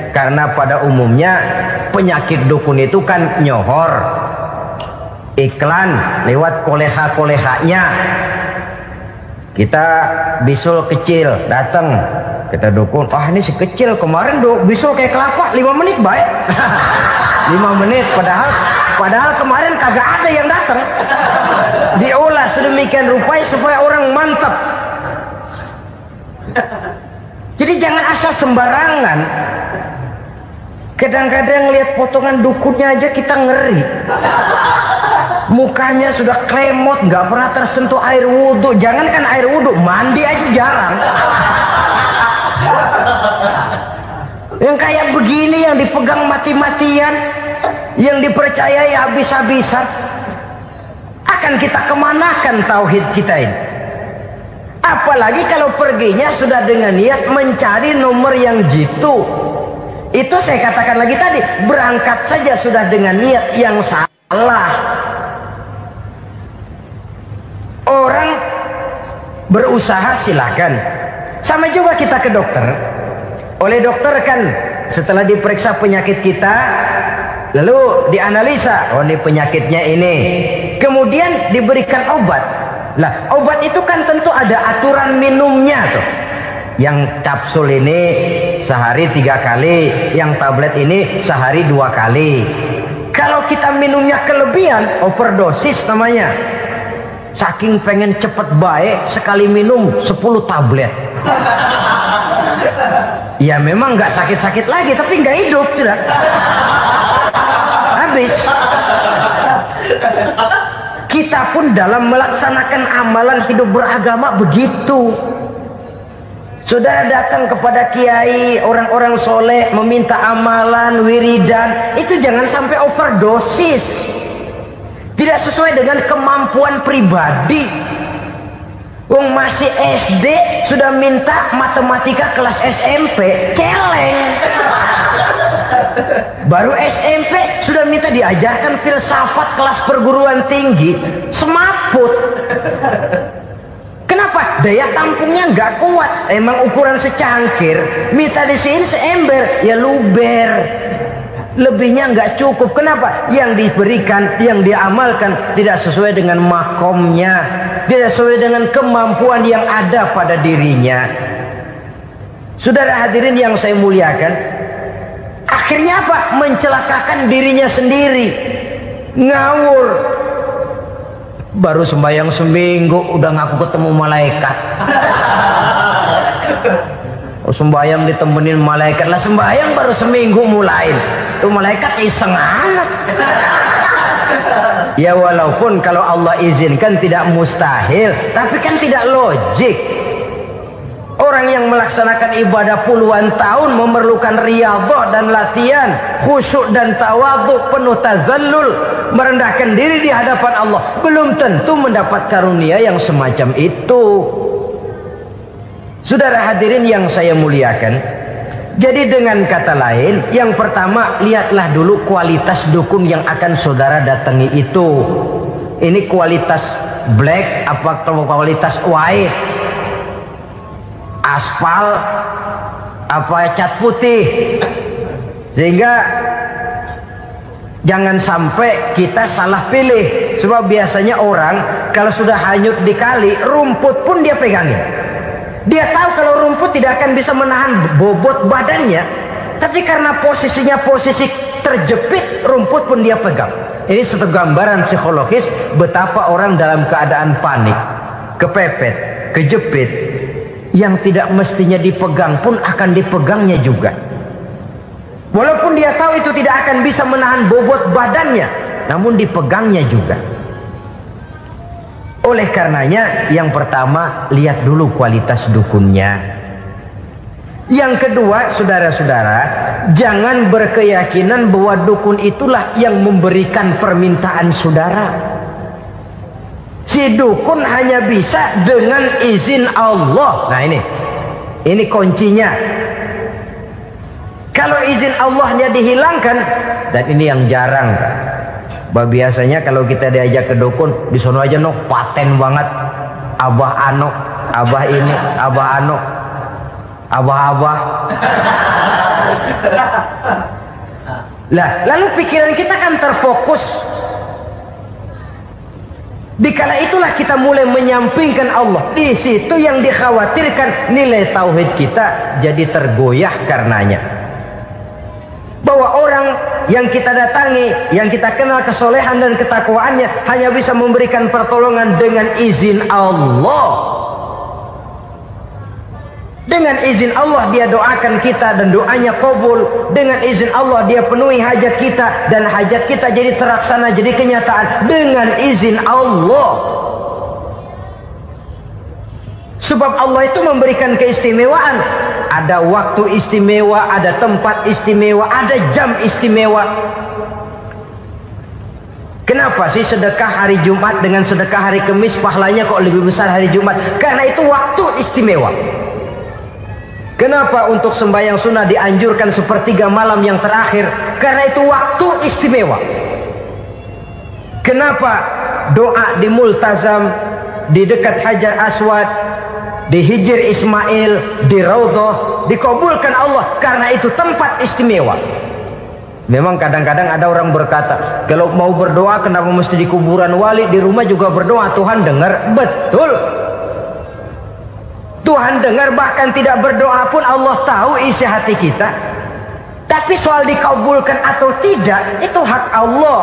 karena pada umumnya penyakit dukun itu kan nyohor, iklan lewat koleha-kolehanya. Kita bisul kecil datang, kita dukun, ah ini si kecil kemarin bisul kayak kelapa 5 menit baik. 5 menit padahal kemarin kagak ada yang datang. Diolah sedemikian rupa supaya orang mantap. Jadi jangan asal sembarangan. Kadang-kadang lihat potongan dukunnya aja kita ngeri. Mukanya sudah klemot, nggak pernah tersentuh air wudhu. Jangankan air wudhu, mandi aja jarang. Yang kayak begini yang dipegang mati-matian, yang dipercayai habis-habisan, akan kita kemanakan tauhid kita ini? Apalagi kalau perginya sudah dengan niat mencari nomor yang jitu. Itu saya katakan lagi tadi, berangkat saja sudah dengan niat yang salah. Orang berusaha silakan. Sama juga kita ke dokter. Oleh dokter kan setelah diperiksa penyakit kita, lalu dianalisa, oh ini penyakitnya ini. Kemudian diberikan obat. Lah, obat itu kan tentu ada aturan minumnya tuh. Yang kapsul ini sehari 3 kali, yang tablet ini sehari 2 kali. Kalau kita minumnya kelebihan, overdosis namanya. Saking pengen cepet baik, sekali minum 10 tablet. Ya memang nggak sakit-sakit lagi, tapi nggak hidup tidak. Habis. Kita pun dalam melaksanakan amalan hidup beragama begitu. Saudara datang kepada kiai, orang-orang soleh, meminta amalan, wiridan, itu jangan sampai overdosis. Tidak sesuai dengan kemampuan pribadi. Wong masih SD sudah minta matematika kelas SMP, celeng. Baru SMP sudah minta diajarkan filsafat kelas perguruan tinggi, semaput. Kenapa? Daya tampungnya nggak kuat. Emang ukuran secangkir, minta disiin seember, ya luber. Lebihnya nggak cukup. Kenapa? Yang diberikan, yang diamalkan tidak sesuai dengan makomnya, tidak sesuai dengan kemampuan yang ada pada dirinya. Saudara hadirin yang saya muliakan, akhirnya apa? Mencelakakan dirinya sendiri, ngawur. Baru sembahyang seminggu udah ngaku ketemu malaikat. Oh, sembahyang ditemenin malaikat lah, sembahyang baru seminggu mulain. Tuh malaikat iseng anak. Ya walaupun kalau Allah izinkan tidak mustahil, tapi kan tidak logik. Orang yang melaksanakan ibadah puluhan tahun memerlukan riyadhah dan latihan, khusyuk dan tawadhu, penuh tazallul, merendahkan diri di hadapan Allah, belum tentu mendapat karunia yang semacam itu. Saudara hadirin yang saya muliakan, jadi dengan kata lain, yang pertama, lihatlah dulu kualitas dukun yang akan saudara datangi itu. Ini kualitas black apa kualitas white, aspal apa cat putih. Sehingga jangan sampai kita salah pilih. Sebab biasanya orang kalau sudah hanyut di kali, rumput pun dia pegangin. Dia tahu kalau rumput tidak akan bisa menahan bobot badannya, tapi karena posisinya posisi terjepit, rumput pun dia pegang. Ini satu gambaran psikologis betapa orang dalam keadaan panik, kepepet, kejepit, yang tidak mestinya dipegang pun akan dipegangnya juga. Walaupun dia tahu itu tidak akan bisa menahan bobot badannya, namun dipegangnya juga. Oleh karenanya, yang pertama, lihat dulu kualitas dukunnya. Yang kedua, saudara-saudara, jangan berkeyakinan bahwa dukun itulah yang memberikan permintaan saudara. Si dukun hanya bisa dengan izin Allah. Nah ini kuncinya. Kalau izin Allahnya dihilangkan, dan ini yang jarang, biasanya kalau kita diajak ke dukun, di sono aja no paten banget, abah ano, abah ini, abah ano. abah-abah. Lah, lalu pikiran kita kan terfokus. Dikala itulah kita mulai menyampingkan Allah. Di situ yang dikhawatirkan nilai tauhid kita jadi tergoyah karenanya. Bahwa orang yang kita datangi, yang kita kenal kesolehan dan ketakwaannya, hanya bisa memberikan pertolongan dengan izin Allah. Dengan izin Allah dia doakan kita dan doanya kabul. Dengan izin Allah dia penuhi hajat kita dan hajat kita jadi terlaksana, jadi kenyataan dengan izin Allah. Sebab Allah itu memberikan keistimewaan. Ada waktu istimewa, ada tempat istimewa, ada jam istimewa. Kenapa sih sedekah hari Jumat dengan sedekah hari Kamis pahalanya kok lebih besar hari Jumat? Karena itu waktu istimewa. Kenapa untuk sembahyang sunnah dianjurkan sepertiga malam yang terakhir? Karena itu waktu istimewa. Kenapa doa di Multazam, di dekat Hajar Aswad, di Hijr Ismail, di Raudhah dikabulkan Allah? Karena itu tempat istimewa. Memang kadang-kadang ada orang berkata, kalau mau berdoa kenapa mesti di kuburan wali? Di rumah juga berdoa, Tuhan dengar. Betul, Tuhan dengar, bahkan tidak berdoa pun Allah tahu isi hati kita. Tapi soal dikabulkan atau tidak, itu hak Allah.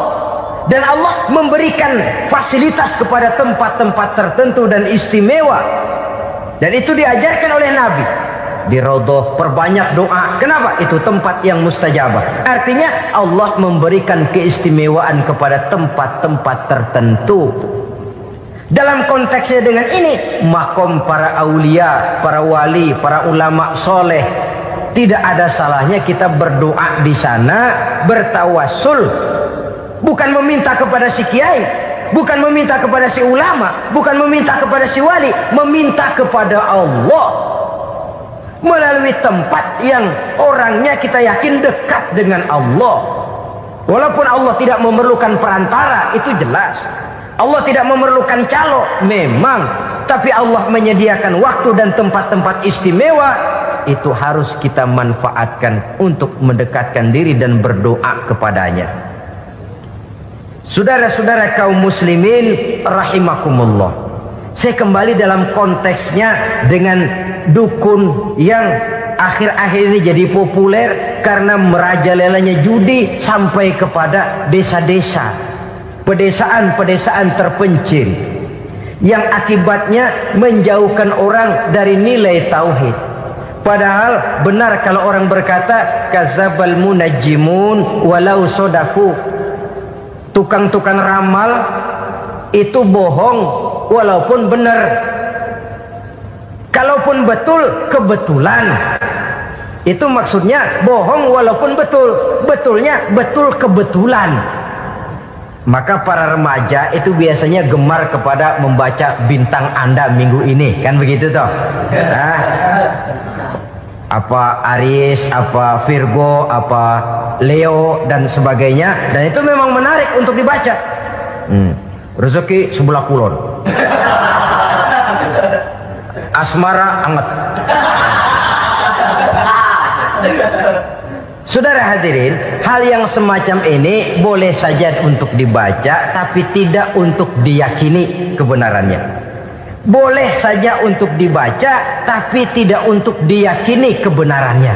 Dan Allah memberikan fasilitas kepada tempat-tempat tertentu dan istimewa. Dan itu diajarkan oleh Nabi. Di Raudhah perbanyak doa. Kenapa? Itu tempat yang mustajabah. Artinya Allah memberikan keistimewaan kepada tempat-tempat tertentu. Dalam konteksnya dengan ini, makom para aulia, para wali, para ulama soleh, tidak ada salahnya kita berdoa di sana, bertawassul, bukan meminta kepada si kiai, bukan meminta kepada si ulama, bukan meminta kepada si wali, meminta kepada Allah melalui tempat yang orangnya kita yakin dekat dengan Allah. Walaupun Allah tidak memerlukan perantara, itu jelas. Allah tidak memerlukan calo, memang. Tapi Allah menyediakan waktu dan tempat-tempat istimewa. Itu harus kita manfaatkan untuk mendekatkan diri dan berdoa kepadanya. Saudara-saudara kaum muslimin rahimakumullah, saya kembali dalam konteksnya dengan dukun yang akhir-akhir ini jadi populer karena merajalelanya judi sampai kepada desa-desa, pedesaan-pedesaan terpencil, yang akibatnya menjauhkan orang dari nilai tauhid. Padahal benar kalau orang berkata kadzabal munajjimun walau sodaku, tukang-tukang ramal itu bohong walaupun benar. Kalaupun betul, kebetulan. Itu maksudnya bohong walaupun betul, betulnya betul kebetulan. Maka para remaja itu biasanya gemar kepada membaca bintang Anda minggu ini, kan begitu toh? Nah, apa Aries, apa Virgo, apa Leo dan sebagainya, dan itu memang menarik untuk dibaca. Rezeki sebelah kulon, asmara anget. Saudara hadirin, hal yang semacam ini boleh saja untuk dibaca, tapi tidak untuk diyakini kebenarannya. Boleh saja untuk dibaca, tapi tidak untuk diyakini kebenarannya.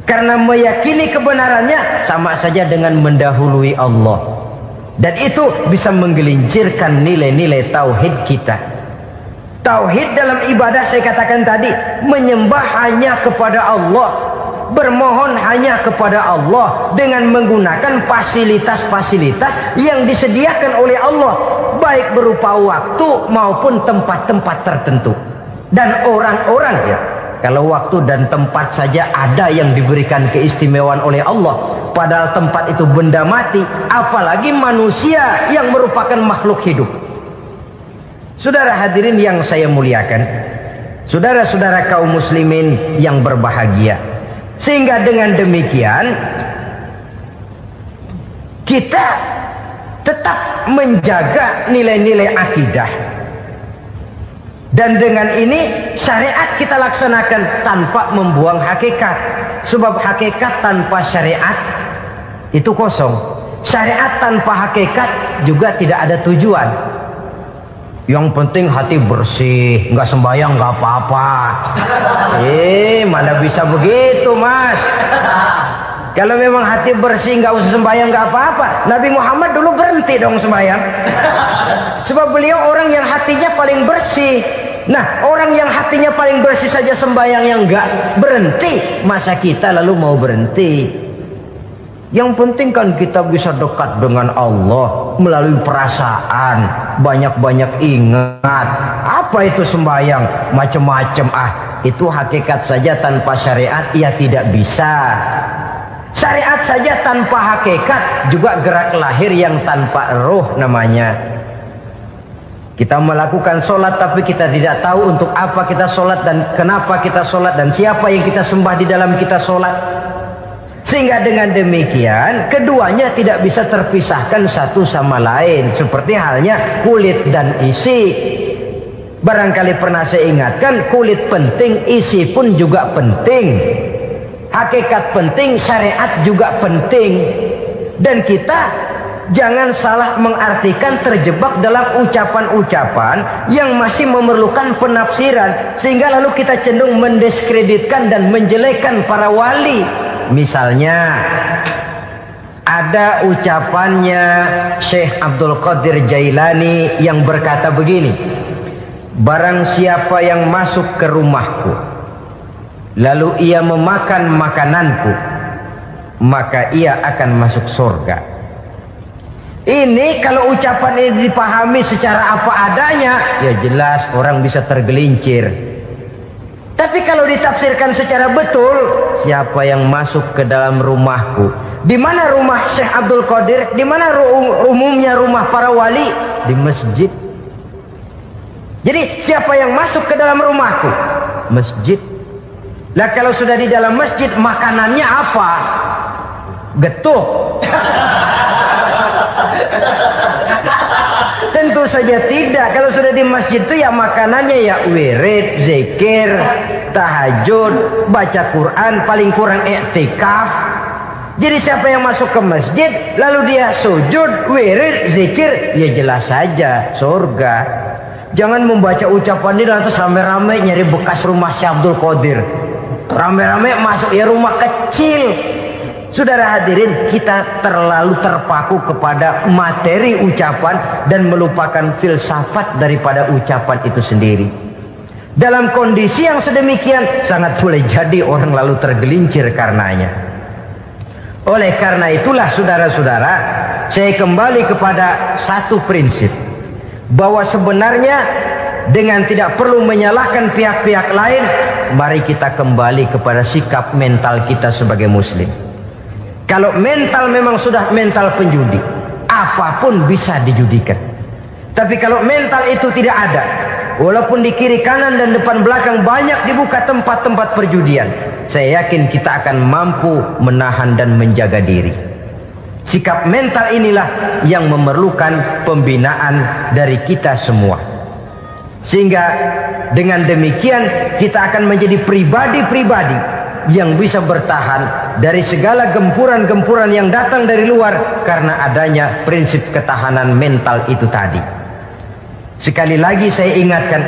Karena meyakini kebenarannya sama saja dengan mendahului Allah. Dan itu bisa menggelincirkan nilai-nilai tauhid kita. Tauhid dalam ibadah saya katakan tadi, menyembah hanya kepada Allah, bermohon hanya kepada Allah dengan menggunakan fasilitas-fasilitas yang disediakan oleh Allah, baik berupa waktu maupun tempat-tempat tertentu dan orang-orang. Ya, kalau waktu dan tempat saja ada yang diberikan keistimewaan oleh Allah, padahal tempat itu benda mati, apalagi manusia yang merupakan makhluk hidup. Saudara hadirin yang saya muliakan, saudara-saudara kaum muslimin yang berbahagia, sehingga dengan demikian kita tetap menjaga nilai-nilai akidah Dan dengan ini syariat kita laksanakan tanpa membuang hakikat. Sebab hakikat tanpa syariat itu kosong. Syariat tanpa hakikat juga tidak ada tujuan. Yang penting hati bersih, nggak sembahyang nggak apa-apa. Mana bisa begitu, Mas? Kalau memang hati bersih nggak usah sembahyang nggak apa-apa. Nabi Muhammad dulu berhenti dong sembahyang. Sebab beliau orang yang hatinya paling bersih. Nah, orang yang hatinya paling bersih saja sembahyang yang nggak berhenti, masa kita lalu mau berhenti? Yang penting kan kita bisa dekat dengan Allah melalui perasaan, banyak-banyak ingat. Apa itu sembahyang? Macam-macam. Itu hakikat saja tanpa syariat ya tidak bisa. Syariat saja tanpa hakikat juga gerak lahir yang tanpa roh namanya. Kita melakukan sholat tapi kita tidak tahu untuk apa kita sholat dan kenapa kita sholat dan siapa yang kita sembah di dalam kita sholat. Sehingga dengan demikian keduanya tidak bisa terpisahkan satu sama lain. Seperti halnya kulit dan isi. Barangkali pernah saya ingatkan, kulit penting, isi pun juga penting. Hakikat penting, syariat juga penting. Dan kita jangan salah mengartikan terjebak dalam ucapan-ucapan yang masih memerlukan penafsiran. Sehingga lalu kita cenderung mendiskreditkan dan menjelekkan para wali. Misalnya ada ucapannya Syekh Abdul Qadir Jailani yang berkata begini, barang siapa yang masuk ke rumahku lalu ia memakan makananku maka ia akan masuk surga. Ini kalau ucapan ini dipahami secara apa adanya ya jelas orang bisa tergelincir. Tapi kalau ditafsirkan secara betul, siapa yang masuk ke dalam rumahku? Di mana rumah Syekh Abdul Qadir? Di mana umumnya rumah para wali? Di masjid. Jadi siapa yang masuk ke dalam rumahku? Masjid. Lah kalau sudah di dalam masjid, makanannya apa? Getuk. Tentu saja tidak. Kalau sudah di masjid itu ya makanannya ya wirid, zikir, tahajud, baca Quran, paling kurang i'tikaf. Jadi siapa yang masuk ke masjid lalu dia sujud, wirid, zikir, ya jelas saja surga. Jangan membaca ucapan ini lantas rame-rame nyari bekas rumah Syekh Abdul Qadir. Rame-rame masuk ya rumah kecil. Saudara hadirin, kita terlalu terpaku kepada materi ucapan dan melupakan filsafat daripada ucapan itu sendiri. Dalam kondisi yang sedemikian, sangat boleh jadi orang lalu tergelincir karenanya. Oleh karena itulah saudara-saudara, saya kembali kepada satu prinsip, bahwa sebenarnya dengan tidak perlu menyalahkan pihak-pihak lain, mari kita kembali kepada sikap mental kita sebagai muslim. Kalau mental memang sudah mental penjudi, apapun bisa dijudikan. Tapi kalau mental itu tidak ada, walaupun di kiri kanan dan depan belakang banyak dibuka tempat-tempat perjudian, saya yakin kita akan mampu menahan dan menjaga diri. Sikap mental inilah yang memerlukan pembinaan dari kita semua. Sehingga dengan demikian kita akan menjadi pribadi-pribadi yang bisa bertahan dari segala gempuran-gempuran yang datang dari luar karena adanya prinsip ketahanan mental itu tadi. Sekali lagi saya ingatkan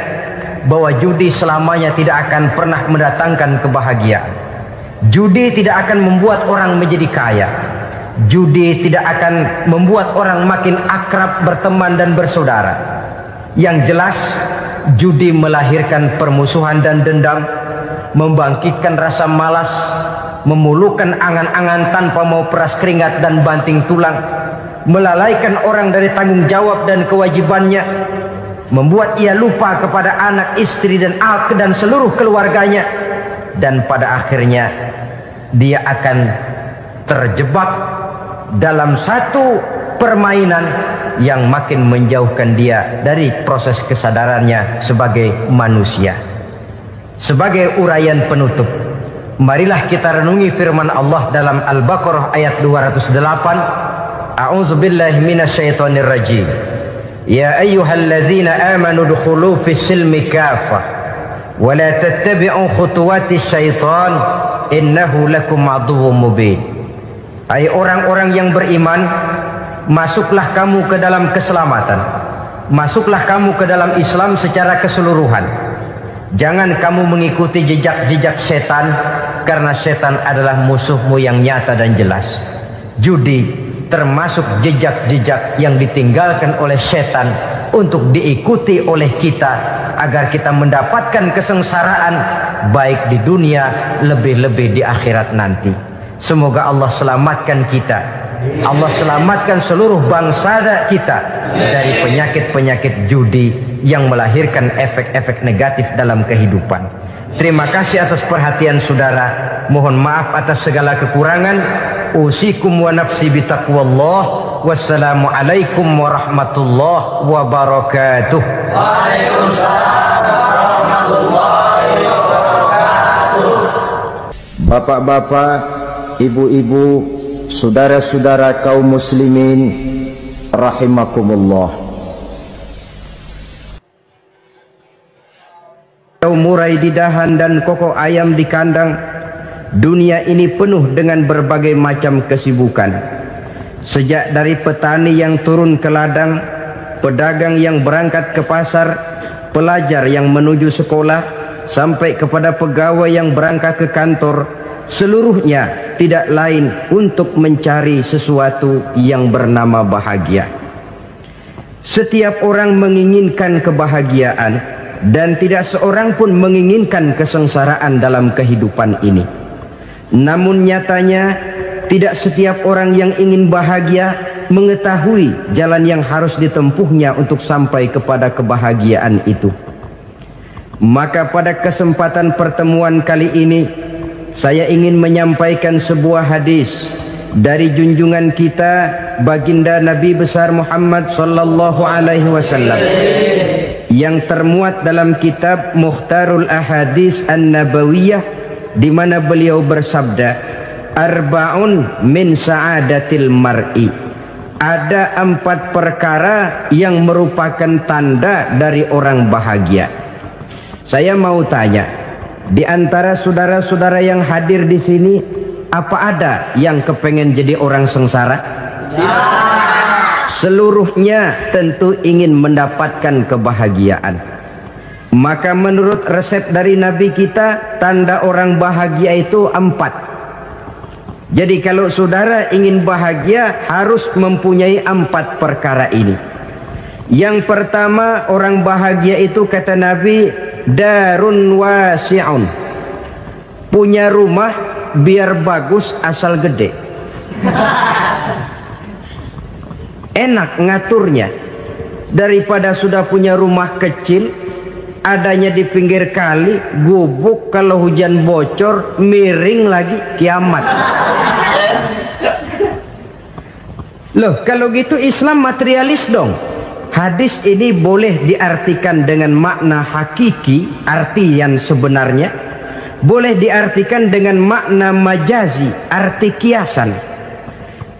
bahwa judi selamanya tidak akan pernah mendatangkan kebahagiaan. Judi tidak akan membuat orang menjadi kaya. Judi tidak akan membuat orang makin akrab berteman dan bersaudara. Yang jelas judi melahirkan permusuhan dan dendam, membangkitkan rasa malas, memulukan angan-angan tanpa mau peras keringat dan banting tulang, melalaikan orang dari tanggung jawab dan kewajibannya, membuat ia lupa kepada anak, istri dan seluruh keluarganya, dan pada akhirnya dia akan terjebak dalam satu permainan yang makin menjauhkan dia dari proses kesadarannya sebagai manusia. Sebagai uraian penutup, marilah kita renungi firman Allah dalam Al-Baqarah ayat 208. A'udzubillahi minasyaitonir rajim. Ya ayyuhalladzina amanu dukhulu fis silmi kafah wa la tattabi'u khutuwatis syaitan innahu lakum aduwwum mubin. Hai orang-orang yang beriman, masuklah kamu ke dalam keselamatan, masuklah kamu ke dalam Islam secara keseluruhan. Jangan kamu mengikuti jejak-jejak setan, karena setan adalah musuhmu yang nyata dan jelas. Judi termasuk jejak-jejak yang ditinggalkan oleh setan untuk diikuti oleh kita, agar kita mendapatkan kesengsaraan baik di dunia, lebih-lebih di akhirat nanti. Semoga Allah selamatkan kita, Allah selamatkan seluruh bangsa kita dari penyakit-penyakit judi yang melahirkan efek-efek negatif dalam kehidupan. Terima kasih atas perhatian saudara. Mohon maaf atas segala kekurangan. Usikum wa nafsi bitaqwallah. Wassalamualaikum warahmatullahi wabarakatuh. Waalaikumsalam warahmatullahi wabarakatuh. Bapak-bapak, ibu-ibu, saudara-saudara kaum muslimin rahimakumullah. Murai di dahan dan koko ayam di kandang. Dunia ini penuh dengan berbagai macam kesibukan. Sejak dari petani yang turun ke ladang, pedagang yang berangkat ke pasar, pelajar yang menuju sekolah, sampai kepada pegawai yang berangkat ke kantor, seluruhnya tidak lain untuk mencari sesuatu yang bernama bahagia. Setiap orang menginginkan kebahagiaan, dan tidak seorang pun menginginkan kesengsaraan dalam kehidupan ini. Namun nyatanya tidak setiap orang yang ingin bahagia mengetahui jalan yang harus ditempuhnya untuk sampai kepada kebahagiaan itu. Maka pada kesempatan pertemuan kali ini, saya ingin menyampaikan sebuah hadis dari junjungan kita baginda Nabi besar Muhammad sallallahu alaihi wasallam yang termuat dalam kitab Mukhtarul Ahadits An-Nabawiyah, di mana beliau bersabda, arba'un min sa'adatil mar'i. Ada 4 perkara yang merupakan tanda dari orang bahagia. Saya mau tanya, di antara saudara-saudara yang hadir di sini, apa ada yang kepengen jadi orang sengsara? Seluruhnya tentu ingin mendapatkan kebahagiaan. Maka menurut resep dari Nabi kita, tanda orang bahagia itu 4. Jadi kalau saudara ingin bahagia, harus mempunyai 4 perkara ini. Yang pertama, orang bahagia itu kata Nabi, darun wasi'un. Punya rumah biar bagus asal gede. Enak ngaturnya, daripada sudah punya rumah kecil, adanya di pinggir kali, gubuk, kalau hujan bocor, miring lagi, kiamat. Loh, kalau gitu Islam materialis dong. Hadis ini boleh diartikan dengan makna hakiki, arti yang sebenarnya. Boleh diartikan dengan makna majazi, arti kiasan.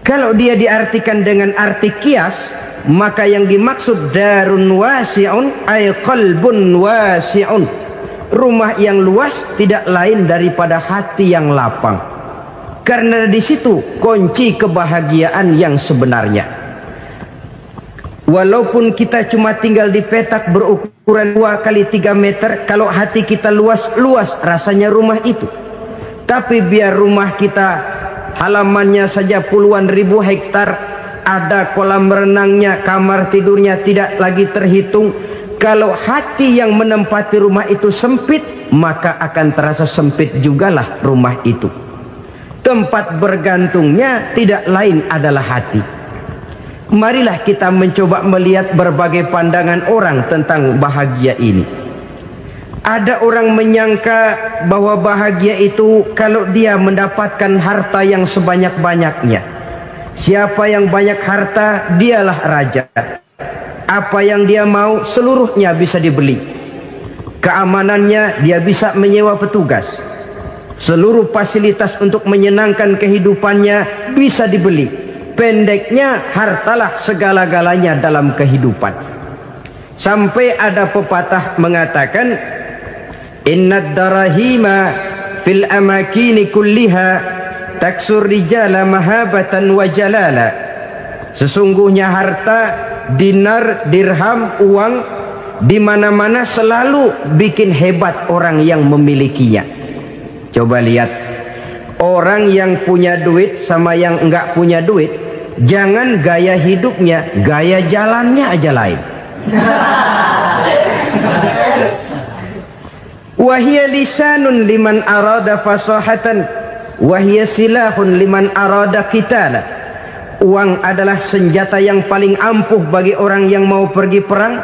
Kalau dia diartikan dengan arti kias, maka yang dimaksud darun wasi'un ay qalbun wasi'un. Rumah yang luas tidak lain daripada hati yang lapang. Karena di situ kunci kebahagiaan yang sebenarnya. Walaupun kita cuma tinggal di petak berukuran 2 kali 3 meter, kalau hati kita luas-luas rasanya rumah itu. Tapi biar rumah kita halamannya saja puluhan ribu hektar, ada kolam renangnya, kamar tidurnya tidak lagi terhitung. Kalau hati yang menempati rumah itu sempit, maka akan terasa sempit jugalah rumah itu. Tempat bergantungnya tidak lain adalah hati. Marilah kita mencoba melihat berbagai pandangan orang tentang bahagia ini. Ada orang menyangka bahwa bahagia itu kalau dia mendapatkan harta yang sebanyak-banyaknya. Siapa yang banyak harta, dialah raja. Apa yang dia mau, seluruhnya bisa dibeli. Keamanannya, dia bisa menyewa petugas. Seluruh fasilitas untuk menyenangkan kehidupannya bisa dibeli. Pendeknya, hartalah segala-galanya dalam kehidupan. Sampai ada pepatah mengatakan, innad darahima fil amakini kulliha taksur rijala mahabatan wa jalala. Sesungguhnya harta, dinar, dirham, uang di mana-mana selalu bikin hebat orang yang memilikinya. Coba lihat, orang yang punya duit sama yang enggak punya duit, jangan gaya hidupnya, gaya jalannya aja lain. Wahia lisanun liman arada fasahatan, wahia silahun liman arada qitala. Uang adalah senjata yang paling ampuh bagi orang yang mau pergi perang,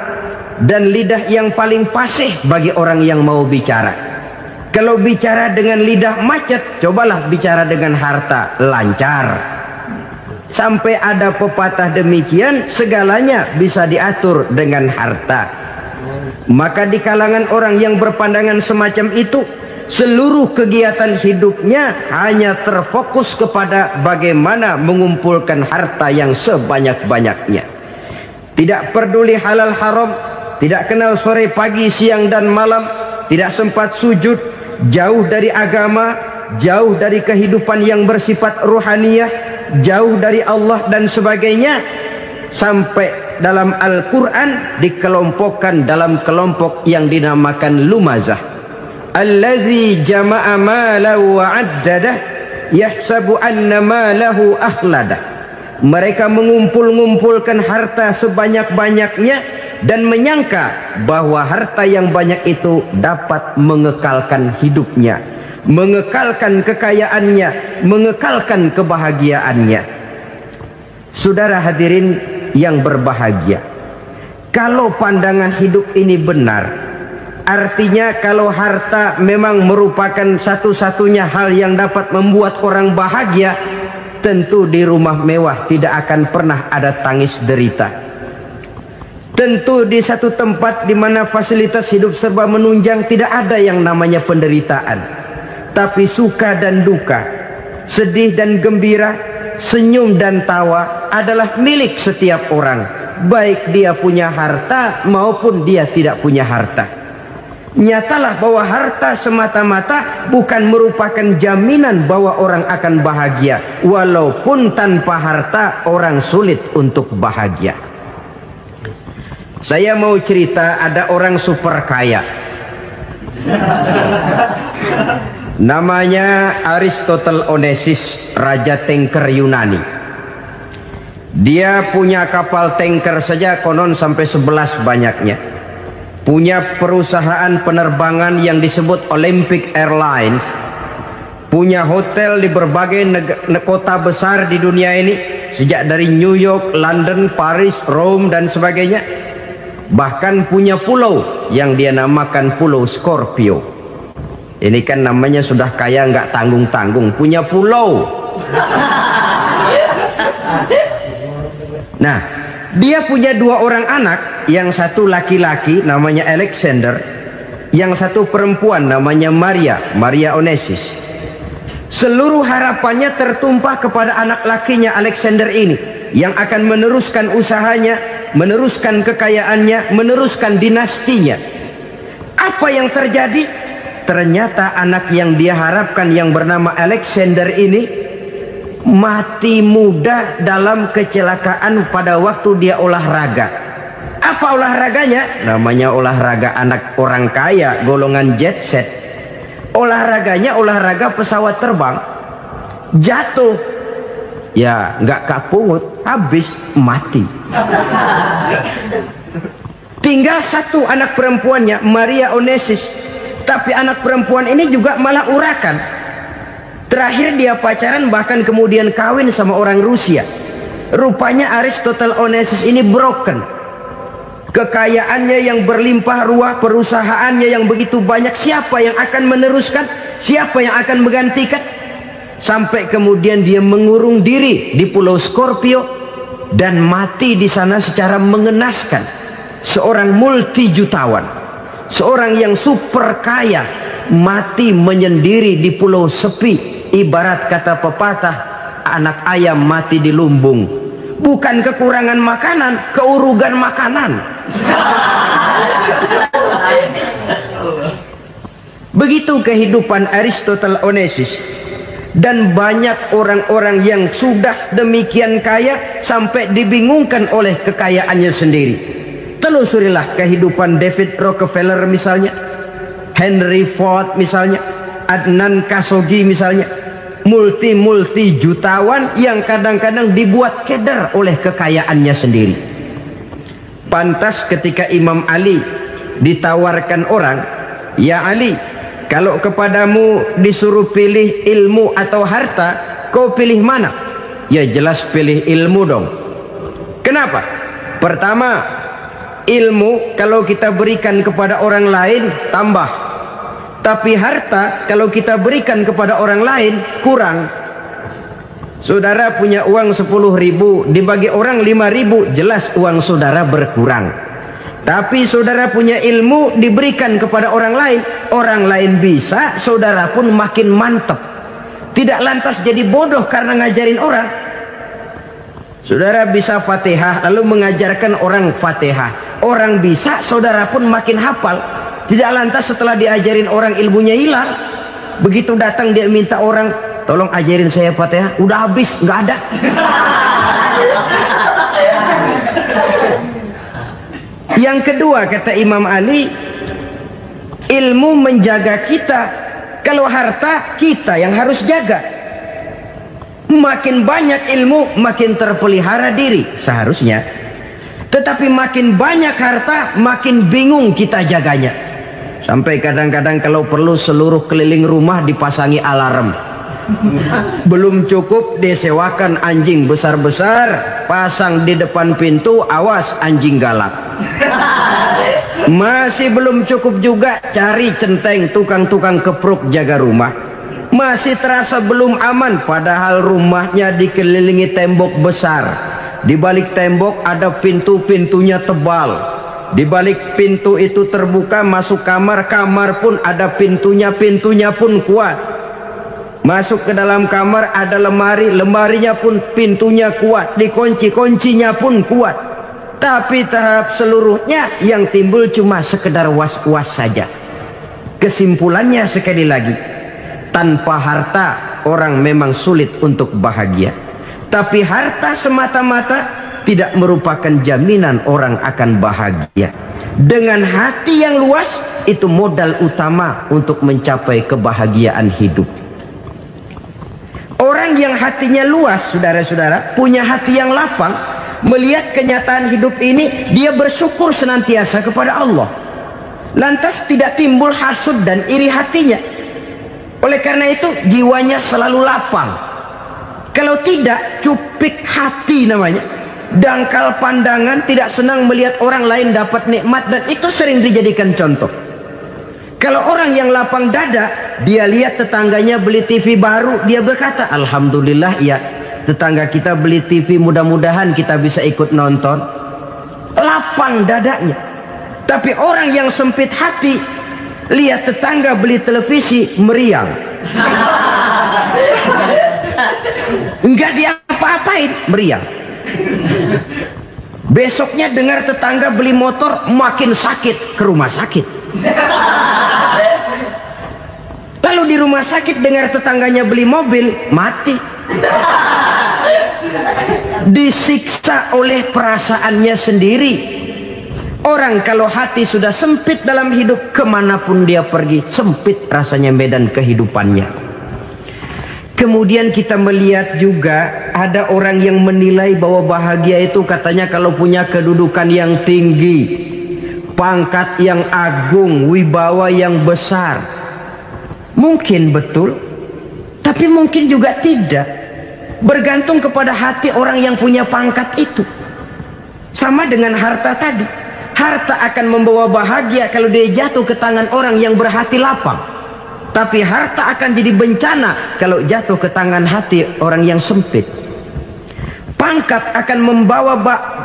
dan lidah yang paling fasih bagi orang yang mau bicara. Kalau bicara dengan lidah macet, cobalah bicara dengan harta, lancar. Sampai ada pepatah demikian, segalanya bisa diatur dengan harta. Maka di kalangan orang yang berpandangan semacam itu, seluruh kegiatan hidupnya hanya terfokus kepada bagaimana mengumpulkan harta yang sebanyak-banyaknya. Tidak peduli halal haram, tidak kenal sore pagi siang dan malam, tidak sempat sujud, jauh dari agama, jauh dari kehidupan yang bersifat ruhaniyah, jauh dari Allah dan sebagainya. Sampai dalam Al-Quran dikelompokkan dalam kelompok yang dinamakan lumazah. Allazi jama'a malahu wa addadah yahsabu anna malahu akhladah. Mereka mengumpul-ngumpulkan harta sebanyak-banyaknya dan menyangka bahwa harta yang banyak itu dapat mengekalkan hidupnya, mengekalkan kekayaannya, mengekalkan kebahagiaannya. Saudara hadirin yang berbahagia, kalau pandangan hidup ini benar, artinya kalau harta memang merupakan satu-satunya hal yang dapat membuat orang bahagia, tentu di rumah mewah tidak akan pernah ada tangis derita. Tentu di satu tempat di mana fasilitas hidup serba menunjang tidak ada yang namanya penderitaan. Tapi suka dan duka, sedih dan gembira, senyum dan tawa adalah milik setiap orang, baik dia punya harta maupun dia tidak punya harta. Nyatalah bahwa harta semata-mata bukan merupakan jaminan bahwa orang akan bahagia, walaupun tanpa harta orang sulit untuk bahagia. Saya mau cerita, ada orang super kaya, namanya Aristotle Onesimus, raja tanker Yunani. Dia punya kapal tanker saja konon sampai 11 banyaknya. Punya perusahaan penerbangan yang disebut Olympic Airlines. Punya hotel di berbagai kota besar di dunia ini, sejak dari New York, London, Paris, Rome dan sebagainya. Bahkan punya pulau yang dia namakan Pulau Scorpio. Ini kan namanya sudah kaya nggak tanggung-tanggung, punya pulau. Nah, dia punya 2 orang anak, yang satu laki-laki namanya Alexander, yang satu perempuan namanya Maria Onesimus. Seluruh harapannya tertumpah kepada anak lakinya Alexander ini, yang akan meneruskan usahanya, meneruskan kekayaannya, meneruskan dinastinya. Apa yang terjadi? Ternyata anak yang dia harapkan yang bernama Alexander ini mati muda dalam kecelakaan pada waktu dia olahraga. Apa olahraganya? Namanya olahraga anak orang kaya, golongan jet set. Olahraganya olahraga pesawat terbang. Jatuh, ya nggak kapungut, habis mati. Tinggal satu anak perempuannya, Maria Onesimus. Tapi anak perempuan ini juga malah urakan. Terakhir dia pacaran, bahkan kemudian kawin sama orang Rusia. Rupanya Aristotle Onesimus ini broken. Kekayaannya yang berlimpah ruah, perusahaannya yang begitu banyak, siapa yang akan meneruskan? Siapa yang akan menggantikan? Sampai kemudian dia mengurung diri di Pulau Scorpio dan mati di sana secara mengenaskan. Seorang multi jutawan, seorang yang super kaya, mati menyendiri di pulau sepi. Ibarat kata pepatah, anak ayam mati di lumbung. Bukan kekurangan makanan, keurugan makanan. Begitu kehidupan Aristotle Onassis. Dan banyak orang-orang yang sudah demikian kaya sampai dibingungkan oleh kekayaannya sendiri. Telusurilah kehidupan David Rockefeller misalnya, Henry Ford misalnya, Adnan Khashoggi misalnya. Multi jutawan yang kadang-kadang dibuat keder oleh kekayaannya sendiri. Pantas ketika Imam Ali ditawarkan orang, "Ya Ali, kalau kepadamu disuruh pilih ilmu atau harta, kau pilih mana?" Ya jelas pilih ilmu dong. Kenapa? Pertama, ilmu kalau kita berikan kepada orang lain tambah. Tapi harta kalau kita berikan kepada orang lain kurang. Saudara punya uang 10.000, dibagi orang 5.000, jelas uang saudara berkurang. Tapi saudara punya ilmu diberikan kepada orang lain bisa, saudara pun makin mantap. Tidak lantas jadi bodoh karena ngajarin orang. Saudara bisa Fatihah lalu mengajarkan orang Fatihah. Orang bisa, saudara pun makin hafal. Tidak lantas setelah diajarin orang ilmunya hilang. Begitu datang dia minta orang, "Tolong ajarin saya Fatihah." Udah habis, nggak ada. Yang kedua kata Imam Ali, ilmu menjaga kita. Kalau harta kita yang harus jaga. Makin banyak ilmu makin terpelihara diri seharusnya. Tetapi makin banyak harta makin bingung kita jaganya. Sampai kadang-kadang kalau perlu seluruh keliling rumah dipasangi alarm. Belum cukup disewakan anjing besar-besar, pasang di depan pintu, awas anjing galak. Masih belum cukup juga cari centeng tukang-tukang kepruk jaga rumah. Masih terasa belum aman, padahal rumahnya dikelilingi tembok besar. Di balik tembok ada pintu-pintunya tebal. Di balik pintu itu terbuka masuk kamar, kamar pun ada pintunya, pintunya pun kuat. Masuk ke dalam kamar ada lemari, lemarinya pun pintunya kuat, dikunci, kuncinya pun kuat. Tapi terhadap seluruhnya yang timbul cuma sekedar was-was saja. Kesimpulannya sekali lagi, tanpa harta orang memang sulit untuk bahagia. Tapi harta semata-mata tidak merupakan jaminan orang akan bahagia. Dengan hati yang luas, itu modal utama untuk mencapai kebahagiaan hidup. Orang yang hatinya luas, saudara-saudara, punya hati yang lapang, melihat kenyataan hidup ini, dia bersyukur senantiasa kepada Allah. Lantas tidak timbul hasud dan iri hatinya. Oleh karena itu, jiwanya selalu lapang. Kalau tidak, cupik hati namanya. Dangkal pandangan, tidak senang melihat orang lain dapat nikmat, dan itu sering dijadikan contoh. Kalau orang yang lapang dada, dia lihat tetangganya beli TV baru, dia berkata, "Alhamdulillah ya, tetangga kita beli TV, mudah-mudahan kita bisa ikut nonton." Lapang dadanya. Tapi orang yang sempit hati, lihat tetangga beli televisi, meriang. Enggak diapa-apain, meriang. Besoknya dengar tetangga beli motor, makin sakit, ke rumah sakit. Lalu di rumah sakit dengar tetangganya beli mobil, mati. Disiksa oleh perasaannya sendiri. Orang kalau hati sudah sempit dalam hidup, kemanapun dia pergi, sempit rasanya medan kehidupannya. Kemudian kita melihat juga ada orang yang menilai bahwa bahagia itu katanya kalau punya kedudukan yang tinggi, pangkat yang agung, wibawa yang besar. Mungkin betul, tapi mungkin juga tidak. Bergantung kepada hati orang yang punya pangkat itu. Sama dengan harta tadi. Harta akan membawa bahagia kalau dia jatuh ke tangan orang yang berhati lapang. Tapi harta akan jadi bencana kalau jatuh ke tangan hati orang yang sempit. Pangkat akan membawa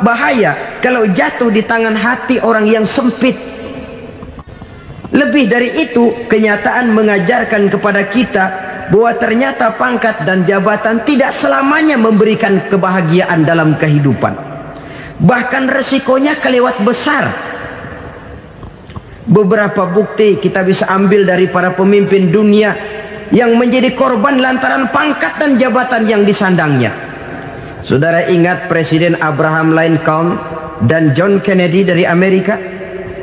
bahaya kalau jatuh di tangan hati orang yang sempit. Lebih dari itu, kenyataan mengajarkan kepada kita bahwa ternyata pangkat dan jabatan tidak selamanya memberikan kebahagiaan dalam kehidupan. Bahkan resikonya kelewat besar. Beberapa bukti kita bisa ambil dari para pemimpin dunia yang menjadi korban lantaran pangkat dan jabatan yang disandangnya. Saudara ingat Presiden Abraham Lincoln dan John Kennedy dari Amerika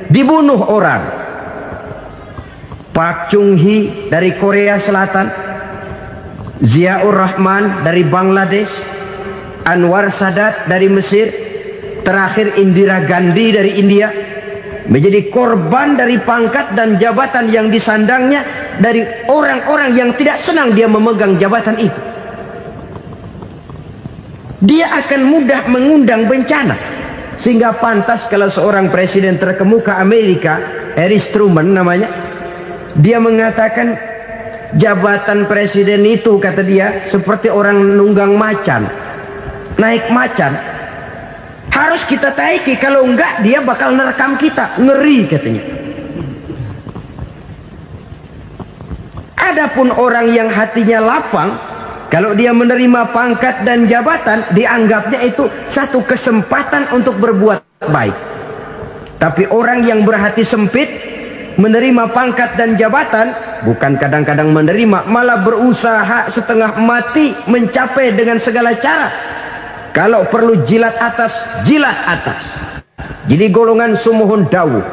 dibunuh orang. Park Chung-hee dari Korea Selatan, Ziaur Rahman dari Bangladesh, Anwar Sadat dari Mesir, terakhir Indira Gandhi dari India, menjadi korban dari pangkat dan jabatan yang disandangnya dari orang-orang yang tidak senang dia memegang jabatan itu. Dia akan mudah mengundang bencana, sehingga pantas kalau seorang presiden terkemuka Amerika, Harry Truman namanya, dia mengatakan jabatan presiden itu, kata dia, seperti orang nunggang macan, naik macan, harus kita taiki, kalau enggak dia bakal nerekam kita, ngeri katanya. Adapun orang yang hatinya lapang, kalau dia menerima pangkat dan jabatan, dianggapnya itu satu kesempatan untuk berbuat baik. Tapi orang yang berhati sempit, menerima pangkat dan jabatan, bukan kadang-kadang menerima, malah berusaha setengah mati mencapai dengan segala cara. Kalau perlu jilat atas, jilat atas. Jadi golongan sumuhun dawu.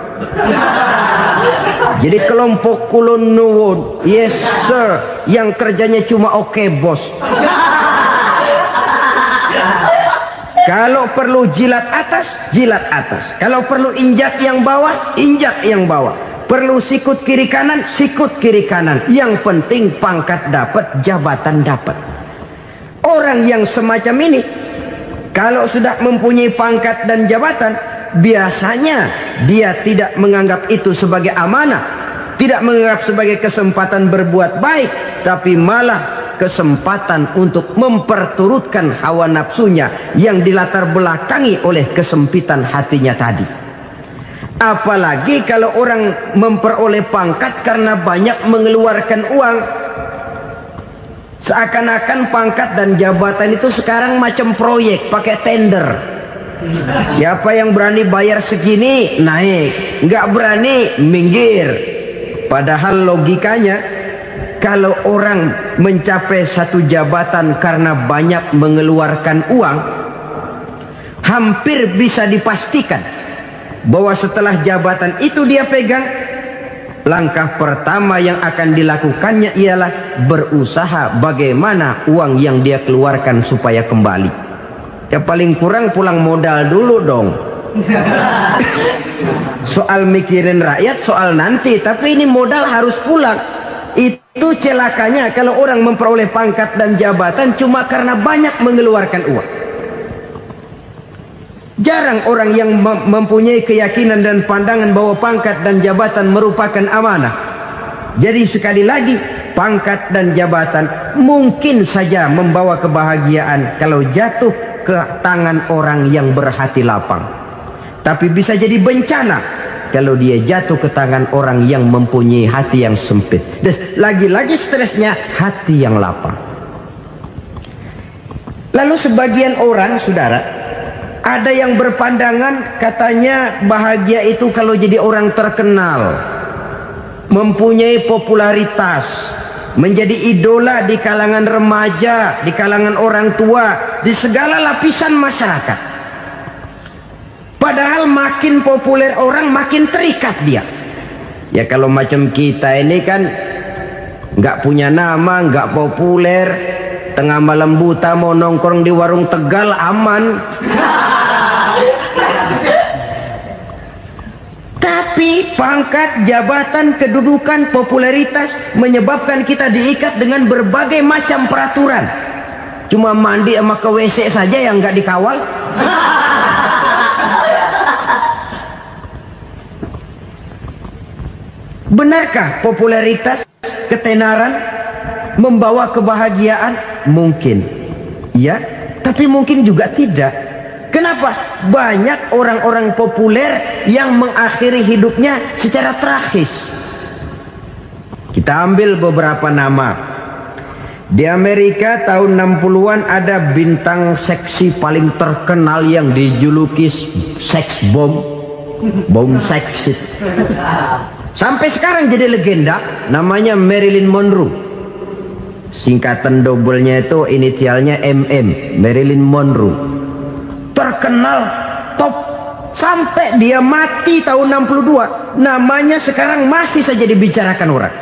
Jadi kelompok kulon nuwun, yes sir, yang kerjanya cuma oke bos. Kalau perlu jilat atas, jilat atas. Kalau perlu injak yang bawah, injak yang bawah. Perlu sikut kiri kanan, sikut kiri kanan. Yang penting pangkat dapat, jabatan dapat. Orang yang semacam ini, kalau sudah mempunyai pangkat dan jabatan, biasanya dia tidak menganggap itu sebagai amanah, tidak menganggap sebagai kesempatan berbuat baik, tapi malah kesempatan untuk memperturutkan hawa nafsunya yang dilatar belakangi oleh kesempitan hatinya tadi. Apalagi kalau orang memperoleh pangkat karena banyak mengeluarkan uang. Seakan-akan pangkat dan jabatan itu sekarang macam proyek, pakai tender. Siapa yang berani bayar segini, naik. Nggak berani, minggir. Padahal logikanya, kalau orang mencapai satu jabatan karena banyak mengeluarkan uang, hampir bisa dipastikan bahwa setelah jabatan itu dia pegang, langkah pertama yang akan dilakukannya ialah berusaha bagaimana uang yang dia keluarkan supaya kembali. Ya paling kurang pulang modal dulu dong. Soal mikirin rakyat soal nanti, tapi ini modal harus pulang. Itu celakanya kalau orang memperoleh pangkat dan jabatan cuma karena banyak mengeluarkan uang. Jarang orang yang mempunyai keyakinan dan pandangan bahwa pangkat dan jabatan merupakan amanah. Jadi sekali lagi, pangkat dan jabatan mungkin saja membawa kebahagiaan kalau jatuh ke tangan orang yang berhati lapang. Tapi bisa jadi bencana kalau dia jatuh ke tangan orang yang mempunyai hati yang sempit. Dan lagi-lagi stresnya hati yang lapang. Lalu sebagian orang, saudara, ada yang berpandangan katanya bahagia itu kalau jadi orang terkenal, mempunyai popularitas, menjadi idola di kalangan remaja, di kalangan orang tua, di segala lapisan masyarakat. Padahal makin populer orang, makin terikat dia. Ya kalau macam kita ini kan nggak punya nama, nggak populer, tengah malam buta mau nongkrong di warung Tegal aman. Tapi pangkat, jabatan, kedudukan, popularitas menyebabkan kita diikat dengan berbagai macam peraturan. Cuma mandi sama ke WC saja yang nggak dikawal. Benarkah popularitas, ketenaran membawa kebahagiaan? Mungkin, ya, tapi mungkin juga tidak. Kenapa? Banyak orang-orang populer yang mengakhiri hidupnya secara tragis. Kita ambil beberapa nama. Di Amerika tahun 60-an ada bintang seksi paling terkenal yang dijuluki seks bom, bom seks. Sampai sekarang jadi legenda, namanya Marilyn Monroe. Singkatan doublenya itu inisialnya MM, Marilyn Monroe. Terkenal, top, sampai dia mati tahun 62. Namanya sekarang masih saja dibicarakan orang.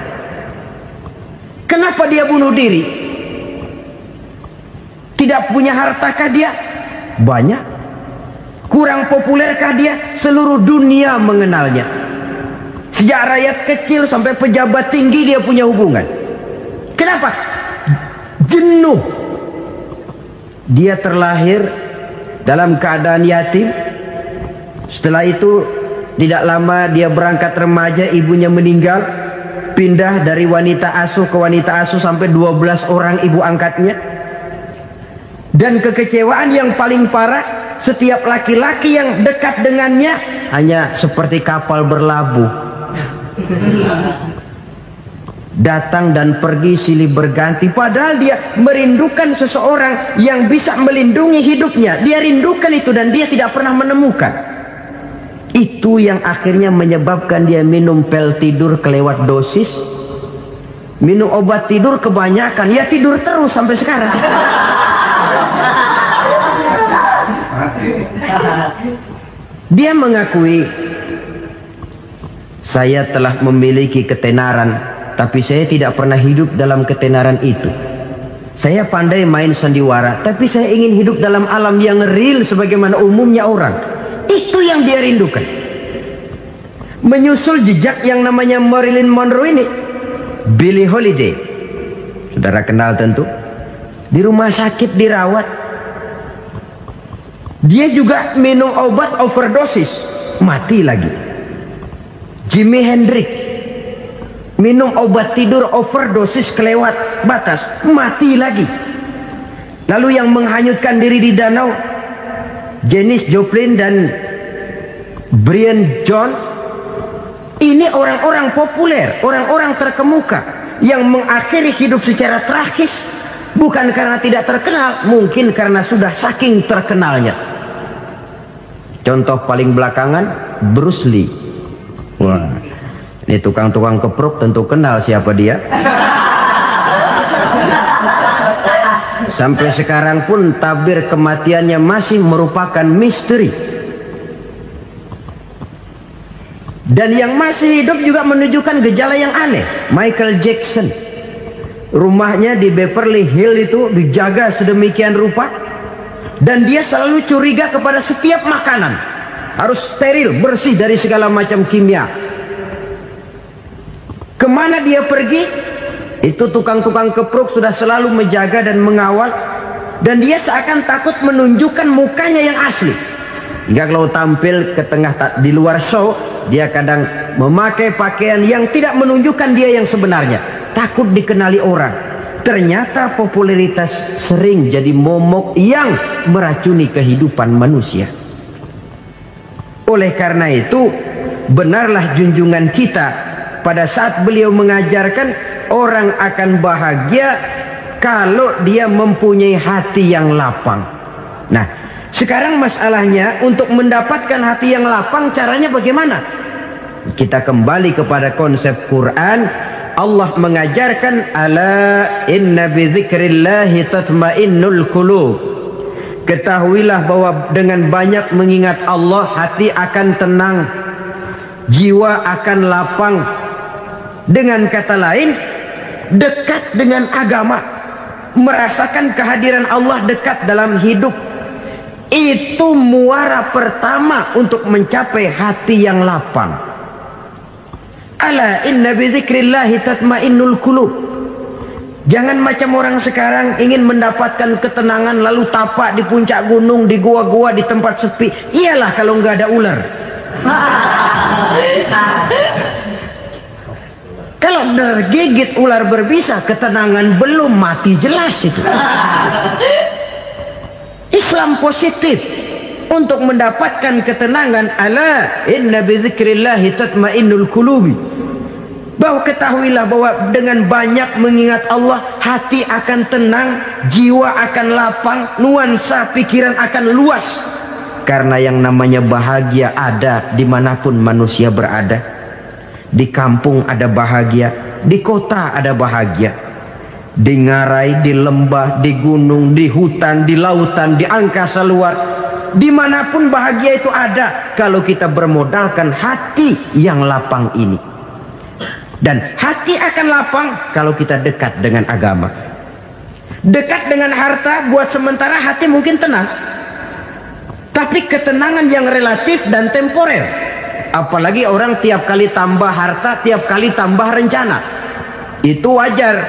Kenapa dia bunuh diri? Tidak punya hartakah dia? Banyak. Kurang populerkah dia? Seluruh dunia mengenalnya. Sejak rakyat kecil sampai pejabat tinggi dia punya hubungan. Kenapa? Jenuh. Dia terlahir dalam keadaan yatim. Setelah itu tidak lama dia berangkat remaja, ibunya meninggal. Pindah dari wanita asuh ke wanita asuh sampai 12 orang ibu angkatnya. Dan kekecewaan yang paling parah, setiap laki-laki yang dekat dengannya hanya seperti kapal berlabuh. Datang dan pergi silih berganti. Padahal dia merindukan seseorang yang bisa melindungi hidupnya. Dia rindukan itu dan dia tidak pernah menemukan. Itu yang akhirnya menyebabkan dia minum pil tidur kelewat dosis. Minum obat tidur kebanyakan. Ya tidur terus sampai sekarang. Dia mengakui, saya telah memiliki ketenaran, tapi saya tidak pernah hidup dalam ketenaran itu. Saya pandai main sandiwara, tapi saya ingin hidup dalam alam yang real sebagaimana umumnya orang. Itu yang dia rindukan. Menyusul jejak yang namanya Marilyn Monroe ini, Billie Holiday, saudara kenal tentu. Di rumah sakit dirawat. Dia juga minum obat overdosis, mati lagi. Jimi Hendrix minum obat tidur overdosis kelewat batas, mati lagi. Lalu yang menghanyutkan diri di danau, Janis Joplin dan Brian Jones. Ini orang-orang populer, orang-orang terkemuka yang mengakhiri hidup secara tragis. Bukan karena tidak terkenal, mungkin karena sudah saking terkenalnya. Contoh paling belakangan, Bruce Lee. Wah, ini tukang-tukang keprok tentu kenal siapa dia. Sampai sekarang pun tabir kematiannya masih merupakan misteri. Dan yang masih hidup juga menunjukkan gejala yang aneh. Michael Jackson, rumahnya di Beverly Hills itu dijaga sedemikian rupa, dan dia selalu curiga kepada setiap makanan harus steril, bersih dari segala macam kimia. Kemana dia pergi, itu tukang-tukang keprok sudah selalu menjaga dan mengawal, dan dia seakan takut menunjukkan mukanya yang asli. Hingga kalau tampil ke tengah di luar show, dia kadang memakai pakaian yang tidak menunjukkan dia yang sebenarnya. Takut dikenali orang. Ternyata popularitas sering jadi momok yang meracuni kehidupan manusia. Oleh karena itu, benarlah junjungan kita pada saat beliau mengajarkan orang akan bahagia kalau dia mempunyai hati yang lapang. Nah, sekarang masalahnya untuk mendapatkan hati yang lapang, caranya bagaimana? Kita kembali kepada konsep Quran. Allah mengajarkan, ala inna bidzikrillahi tatmainnul qulub. Ketahuilah bahwa dengan banyak mengingat Allah, hati akan tenang, jiwa akan lapang. Dengan kata lain, dekat dengan agama, merasakan kehadiran Allah dekat dalam hidup. Itu muara pertama untuk mencapai hati yang lapang. Ala inna bizikrillahi tatmainnul qulub. Jangan macam orang sekarang ingin mendapatkan ketenangan lalu tapak di puncak gunung, di gua-gua, di tempat sepi. Iyalah kalau nggak ada ular. Kalau tergigit ular berbisa, ketenangan belum, mati jelas itu. Islam positif untuk mendapatkan ketenangan. Ala inna bizikrillahi tatmainnul qulubi. Bahwa ketahuilah bahwa dengan banyak mengingat Allah, hati akan tenang, jiwa akan lapang, nuansa pikiran akan luas. Karena yang namanya bahagia ada dimanapun manusia berada. Di kampung ada bahagia, di kota ada bahagia, di ngarai, di lembah, di gunung, di hutan, di lautan, di angkasa luar, dimanapun bahagia itu ada kalau kita bermodalkan hati yang lapang ini. Dan hati akan lapang kalau kita dekat dengan agama. Dekat dengan harta buat sementara hati mungkin tenang, tapi ketenangan yang relatif dan temporer. Apalagi orang tiap kali tambah harta, tiap kali tambah rencana. Itu wajar.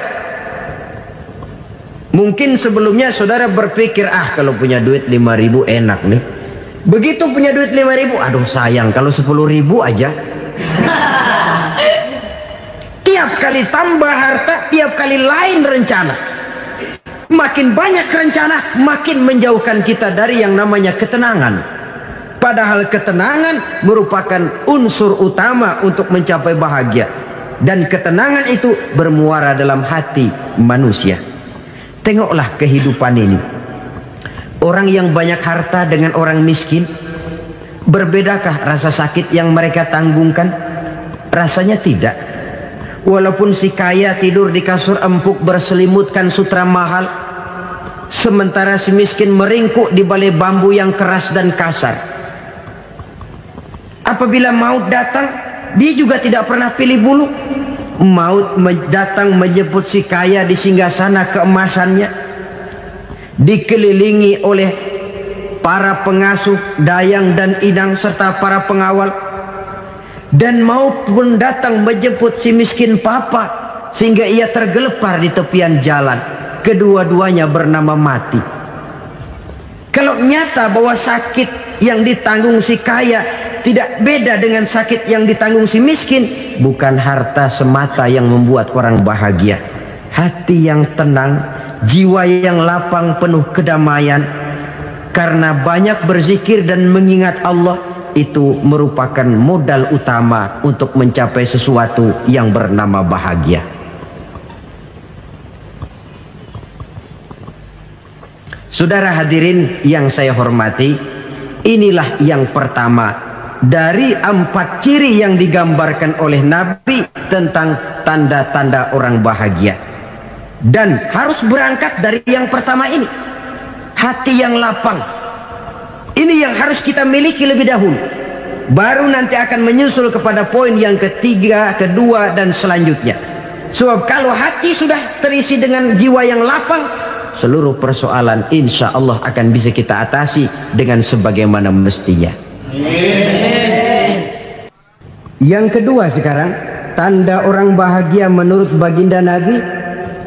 Mungkin sebelumnya saudara berpikir, kalau punya duit 5.000 enak nih. Begitu punya duit 5.000, aduh sayang kalau 10.000 aja. Tiap kali tambah harta, tiap kali lain rencana. Makin banyak rencana, makin menjauhkan kita dari yang namanya ketenangan. Padahal ketenangan merupakan unsur utama untuk mencapai bahagia. Dan ketenangan itu bermuara dalam hati manusia. Tengoklah kehidupan ini. Orang yang banyak harta dengan orang miskin, berbedakah rasa sakit yang mereka tanggungkan? Rasanya tidak. Walaupun si kaya tidur di kasur empuk berselimutkan sutra mahal, sementara si miskin meringkuk di balai bambu yang keras dan kasar. Apabila maut datang, dia juga tidak pernah pilih bulu. Maut datang menjemput si kaya di singgasana keemasannya, dikelilingi oleh para pengasuh, dayang dan inang serta para pengawal. Dan maupun datang menjemput si miskin papa sehingga ia tergelepar di tepian jalan. Kedua-duanya bernama mati. Kalau nyata bahwa sakit yang ditanggung si kaya tidak beda dengan sakit yang ditanggung si miskin, bukan harta semata yang membuat orang bahagia. Hati yang tenang, jiwa yang lapang penuh kedamaian karena banyak berzikir dan mengingat Allah, itu merupakan modal utama untuk mencapai sesuatu yang bernama bahagia. Saudara hadirin yang saya hormati, inilah yang pertama dari 4 ciri yang digambarkan oleh Nabi tentang tanda-tanda orang bahagia. Dan harus berangkat dari yang pertama ini, hati yang lapang. Ini yang harus kita miliki lebih dahulu. Baru nanti akan menyusul kepada poin yang ketiga, kedua, dan selanjutnya. Sebab kalau hati sudah terisi dengan jiwa yang lapang, seluruh persoalan insya Allah akan bisa kita atasi dengan sebagaimana mestinya. Yang kedua sekarang, tanda orang bahagia menurut baginda Nabi,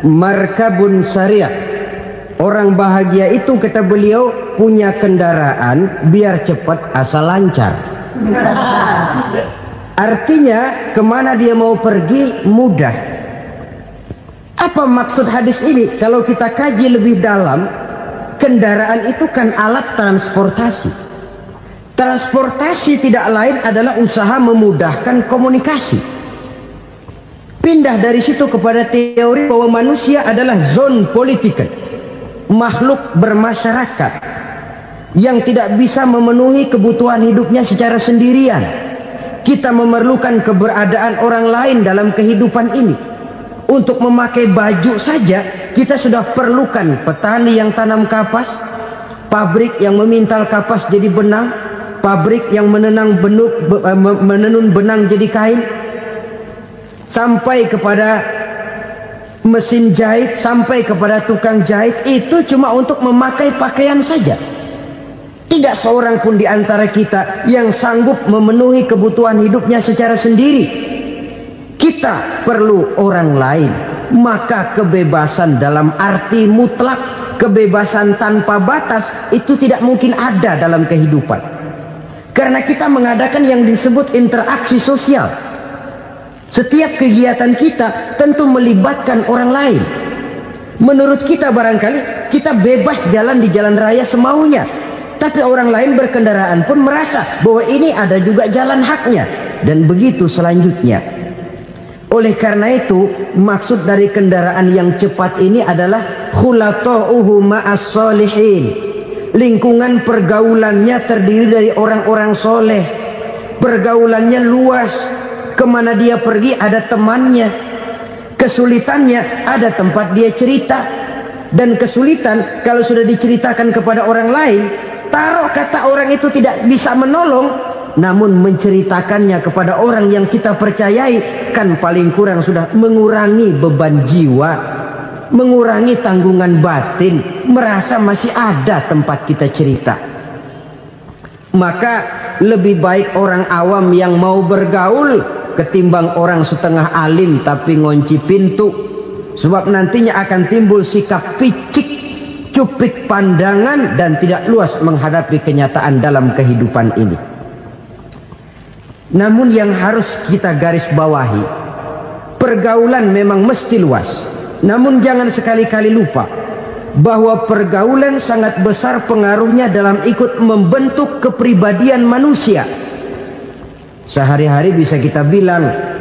markabun syariah. Orang bahagia itu, kata beliau, punya kendaraan biar cepat asal lancar. Artinya kemana dia mau pergi mudah. Apa maksud hadis ini? Kalau kita kaji lebih dalam, kendaraan itu kan alat transportasi. Transportasi tidak lain adalah usaha memudahkan komunikasi. Pindah dari situ kepada teori bahwa manusia adalah zon political, makhluk bermasyarakat yang tidak bisa memenuhi kebutuhan hidupnya secara sendirian. Kita memerlukan keberadaan orang lain dalam kehidupan ini. Untuk memakai baju saja kita sudah perlukan petani yang tanam kapas, pabrik yang memintal kapas jadi benang, pabrik yang menenun benang jadi kain, sampai kepada mesin jahit, sampai kepada tukang jahit. Itu cuma untuk memakai pakaian saja. Tidak seorang pun di antara kita yang sanggup memenuhi kebutuhan hidupnya secara sendiri. Kita perlu orang lain. Maka kebebasan dalam arti mutlak, kebebasan tanpa batas, itu tidak mungkin ada dalam kehidupan. Karena kita mengadakan yang disebut interaksi sosial. Setiap kegiatan kita tentu melibatkan orang lain. Menurut kita barangkali kita bebas jalan di jalan raya semaunya, tapi orang lain berkendaraan pun merasa bahwa ini ada juga jalan haknya. Dan begitu selanjutnya. Oleh karena itu, maksud dari kendaraan yang cepat ini adalah khulata'uhu ma'as solihin. Lingkungan pergaulannya terdiri dari orang-orang soleh. Pergaulannya luas. Kemana dia pergi ada temannya. Kesulitannya ada tempat dia cerita. Dan kesulitan kalau sudah diceritakan kepada orang lain, taruh kata orang itu tidak bisa menolong, namun menceritakannya kepada orang yang kita percayai, kan paling kurang sudah mengurangi beban jiwa, mengurangi tanggungan batin, merasa masih ada tempat kita cerita. Maka lebih baik orang awam yang mau bergaul ketimbang orang setengah alim tapi ngunci pintu. Sebab nantinya akan timbul sikap picik, cupik pandangan, dan tidak luas menghadapi kenyataan dalam kehidupan ini. Namun yang harus kita garis bawahi, pergaulan memang mesti luas. Namun jangan sekali-kali lupa bahwa pergaulan sangat besar pengaruhnya dalam ikut membentuk kepribadian manusia. Sehari-hari bisa kita bilang,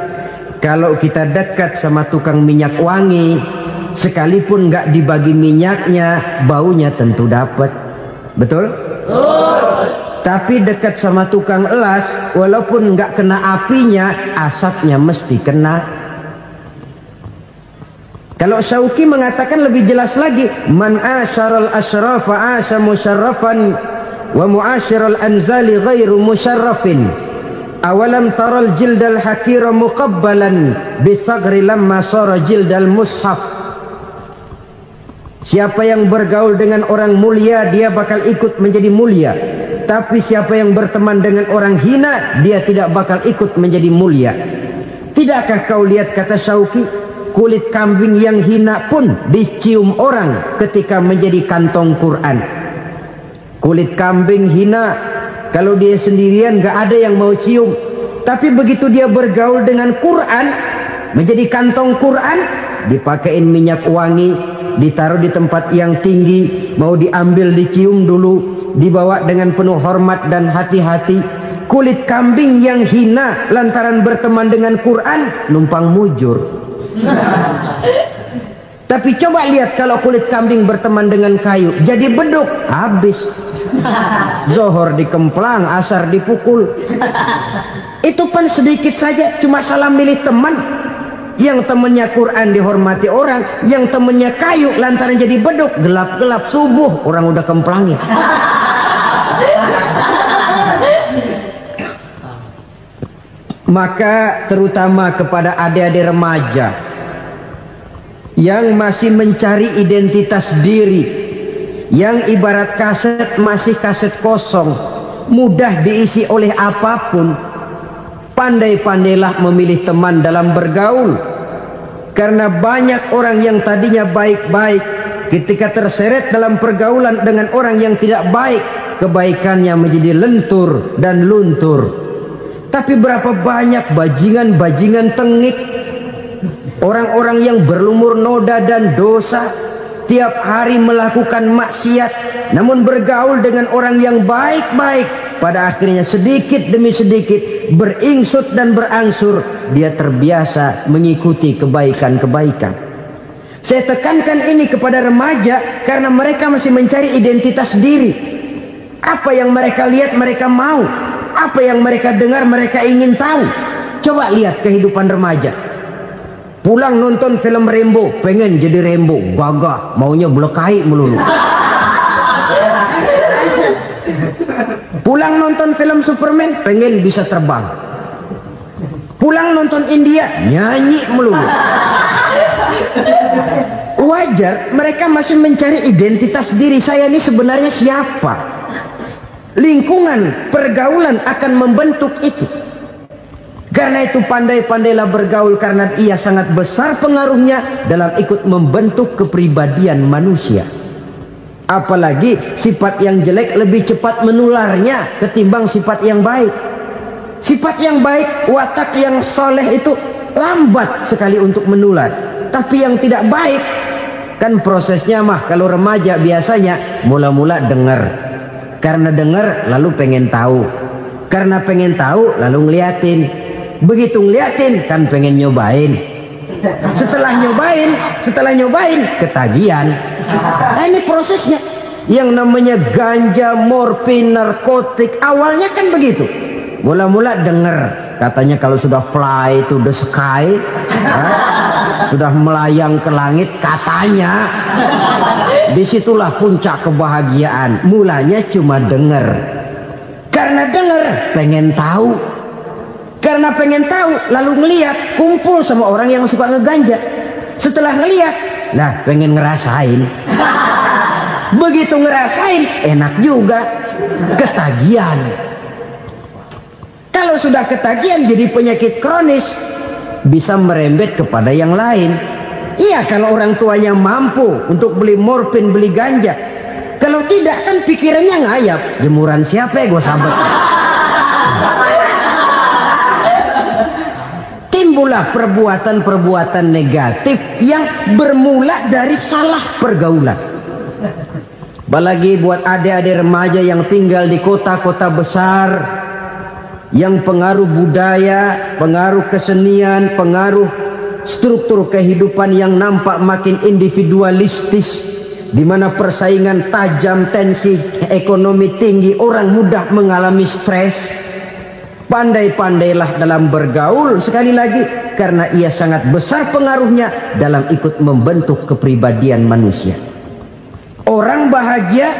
kalau kita dekat sama tukang minyak wangi, sekalipun nggak dibagi minyaknya, baunya tentu dapat. Betul? Betul. Tapi dekat sama tukang elas, walaupun nggak kena apinya, asapnya mesti kena. Kalau Syauqi mengatakan lebih jelas lagi, man asyaral asyrafa asa musyarrafan wa muasyiral anzali ghairu musyarrafin. Awalam taral jildal hakira muqabbalan bisagri lamma sara jildal mushaf. Siapa yang bergaul dengan orang mulia, dia bakal ikut menjadi mulia. Tapi siapa yang berteman dengan orang hina, dia tidak bakal ikut menjadi mulia. Tidakkah kau lihat, kata Syauqi, kulit kambing yang hina pun dicium orang ketika menjadi kantong Quran. Kulit kambing hina, kalau dia sendirian gak ada yang mau cium. Tapi begitu dia bergaul dengan Quran, menjadi kantong Quran, dipakein minyak wangi, ditaruh di tempat yang tinggi, mau diambil dicium dulu, dibawa dengan penuh hormat dan hati-hati. Kulit kambing yang hina lantaran berteman dengan Quran, numpang mujur. Tapi coba lihat kalau kulit kambing berteman dengan kayu, jadi beduk, habis. Zohor dikemplang, asar dipukul. Itu pun sedikit saja, cuma salah milih teman. Yang temannya Quran dihormati orang, yang temannya kayu lantaran jadi beduk, gelap-gelap subuh orang udah kemplangin. Maka terutama kepada adik-adik remaja yang masih mencari identitas diri, yang ibarat kaset masih kaset kosong, mudah diisi oleh apapun, pandai-pandailah memilih teman dalam bergaul. Karena banyak orang yang tadinya baik-baik, ketika terseret dalam pergaulan dengan orang yang tidak baik, kebaikannya menjadi lentur dan luntur. Tapi berapa banyak bajingan-bajingan tengik, orang-orang yang berlumur noda dan dosa, tiap hari melakukan maksiat, namun bergaul dengan orang yang baik-baik, pada akhirnya sedikit demi sedikit beringsut dan berangsur dia terbiasa mengikuti kebaikan-kebaikan. Saya tekankan ini kepada remaja karena mereka masih mencari identitas diri. Apa yang mereka lihat mereka mau, apa yang mereka dengar mereka ingin tahu. Coba lihat kehidupan remaja. Pulang nonton film Rambo, pengen jadi Rambo, gagah, maunya belekai melulu. Pulang nonton film Superman, pengen bisa terbang. Pulang nonton India, nyanyi melulu. Wajar, mereka masih mencari identitas diri. Saya ini sebenarnya siapa? Lingkungan, pergaulan akan membentuk itu. Karena itu pandai-pandailah bergaul, karena ia sangat besar pengaruhnya dalam ikut membentuk kepribadian manusia. Apalagi sifat yang jelek lebih cepat menularnya ketimbang sifat yang baik. Sifat yang baik, watak yang soleh itu lambat sekali untuk menular. Tapi yang tidak baik, kan prosesnya mah kalau remaja biasanya mula-mula dengar. Karena dengar lalu pengen tahu. Karena pengen tahu lalu ngeliatin. Begitu ngeliatin kan pengen nyobain. Setelah nyobain ketagihan. Nah, ini prosesnya. Yang namanya ganja, morfin, narkotik awalnya kan begitu. Mula-mula denger katanya kalau sudah fly to the sky, sudah melayang ke langit katanya, disitulah puncak kebahagiaan. Mulanya cuma denger. Karena denger pengen tahu. Karena pengen tahu lalu ngeliat, kumpul sama orang yang suka ngeganja. Setelah ngeliat, nah pengen ngerasain. Begitu ngerasain enak juga, ketagihan. Kalau sudah ketagihan jadi penyakit kronis, bisa merembet kepada yang lain. Iya, kalau orang tuanya mampu untuk beli morfin, beli ganja. Kalau tidak kan pikirannya ngayap, jemuran siapa ya gue sahabat. Timbullah perbuatan-perbuatan negatif yang bermula dari salah pergaulan. Apalagi buat adik-adik remaja yang tinggal di kota-kota besar, yang pengaruh budaya, pengaruh kesenian, pengaruh struktur kehidupan yang nampak makin individualistis, di mana persaingan tajam, tensi ekonomi tinggi, orang mudah mengalami stres. Pandai-pandailah dalam bergaul, sekali lagi karena ia sangat besar pengaruhnya dalam ikut membentuk kepribadian manusia. Orang bahagia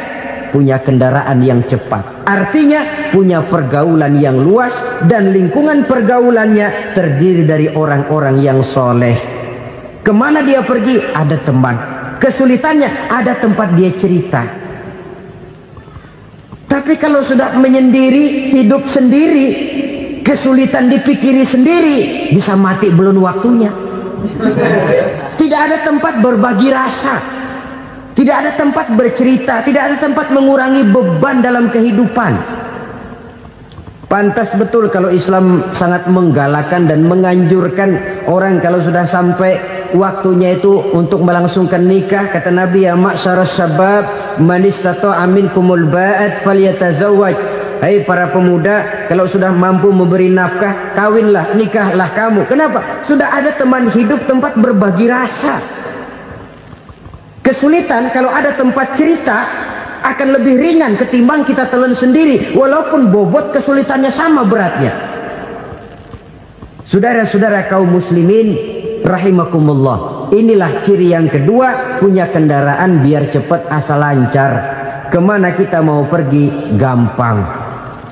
punya kendaraan yang cepat, artinya punya pergaulan yang luas, dan lingkungan pergaulannya terdiri dari orang-orang yang soleh. Kemana dia pergi ada teman, kesulitannya ada tempat dia cerita. Tapi kalau sudah menyendiri, hidup sendiri, kesulitan dipikiri sendiri, bisa mati belum waktunya. Tidak ada tempat berbagi rasa, tidak ada tempat bercerita, tidak ada tempat mengurangi beban dalam kehidupan. Pantas betul kalau Islam sangat menggalakkan dan menganjurkan orang kalau sudah sampai waktunya itu untuk melangsungkan nikah. Kata Nabi, ya ma'syaras syabab man istata'a minkumul ba'at falyatazawwaj. Hai para pemuda, kalau sudah mampu memberi nafkah, kawinlah, nikahlah kamu. Kenapa? Sudah ada teman hidup, tempat berbagi rasa. Kesulitan kalau ada tempat cerita akan lebih ringan ketimbang kita telan sendiri, walaupun bobot kesulitannya sama beratnya. Saudara-saudara kaum muslimin rahimakumullah, inilah ciri yang kedua, punya kendaraan biar cepat asal lancar. Kemana kita mau pergi gampang.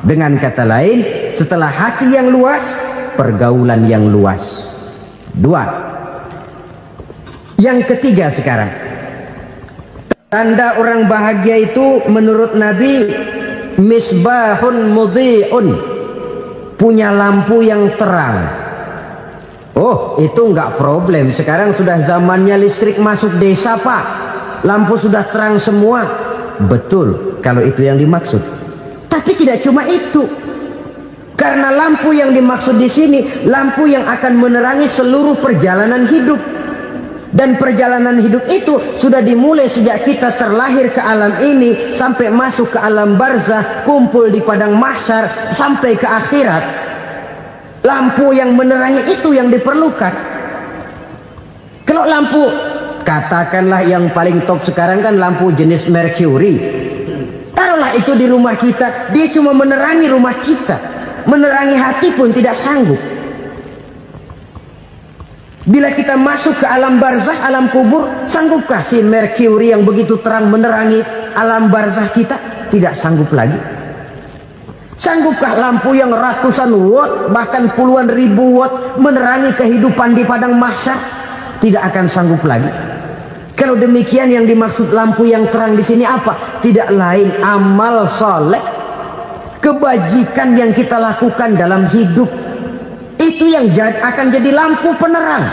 Dengan kata lain, setelah hati yang luas, pergaulan yang luas. Dua. Yang ketiga sekarang, tanda orang bahagia itu menurut Nabi, misbahun mudhi'un, punya lampu yang terang. Oh, itu enggak problem. Sekarang sudah zamannya listrik masuk desa, Pak. Lampu sudah terang semua. Betul, kalau itu yang dimaksud. Tapi tidak cuma itu. Karena lampu yang dimaksud di sini, lampu yang akan menerangi seluruh perjalanan hidup. Dan perjalanan hidup itu sudah dimulai sejak kita terlahir ke alam ini, sampai masuk ke alam barzah, kumpul di padang mahsyar, sampai ke akhirat. Lampu yang menerangi itu yang diperlukan. Kalau lampu, katakanlah yang paling top sekarang kan lampu jenis Mercury. Taruhlah itu di rumah kita, dia cuma menerangi rumah kita, menerangi hati pun tidak sanggup. Bila kita masuk ke alam barzah, alam kubur, sanggupkah si Mercury yang begitu terang menerangi alam barzah kita? Tidak sanggup lagi. Sanggupkah lampu yang ratusan watt, bahkan puluhan ribu watt menerangi kehidupan di padang mahsyar? Tidak akan sanggup lagi. Kalau demikian, yang dimaksud lampu yang terang di sini apa? Tidak lain amal soleh, kebajikan yang kita lakukan dalam hidup. Itu yang akan jadi lampu penerang.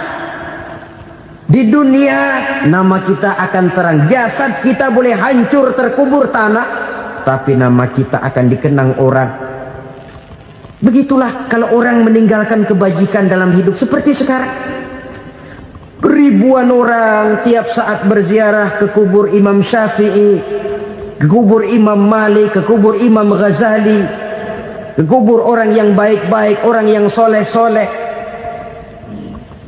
Di dunia nama kita akan terang. Jasad kita boleh hancur terkubur tanah, tapi nama kita akan dikenang orang. Begitulah kalau orang meninggalkan kebajikan dalam hidup seperti sekarang. Ribuan orang tiap saat berziarah ke kubur Imam Syafi'i, ke kubur Imam Malik, ke kubur Imam Ghazali. kubur orang yang baik-baik, orang yang soleh-soleh.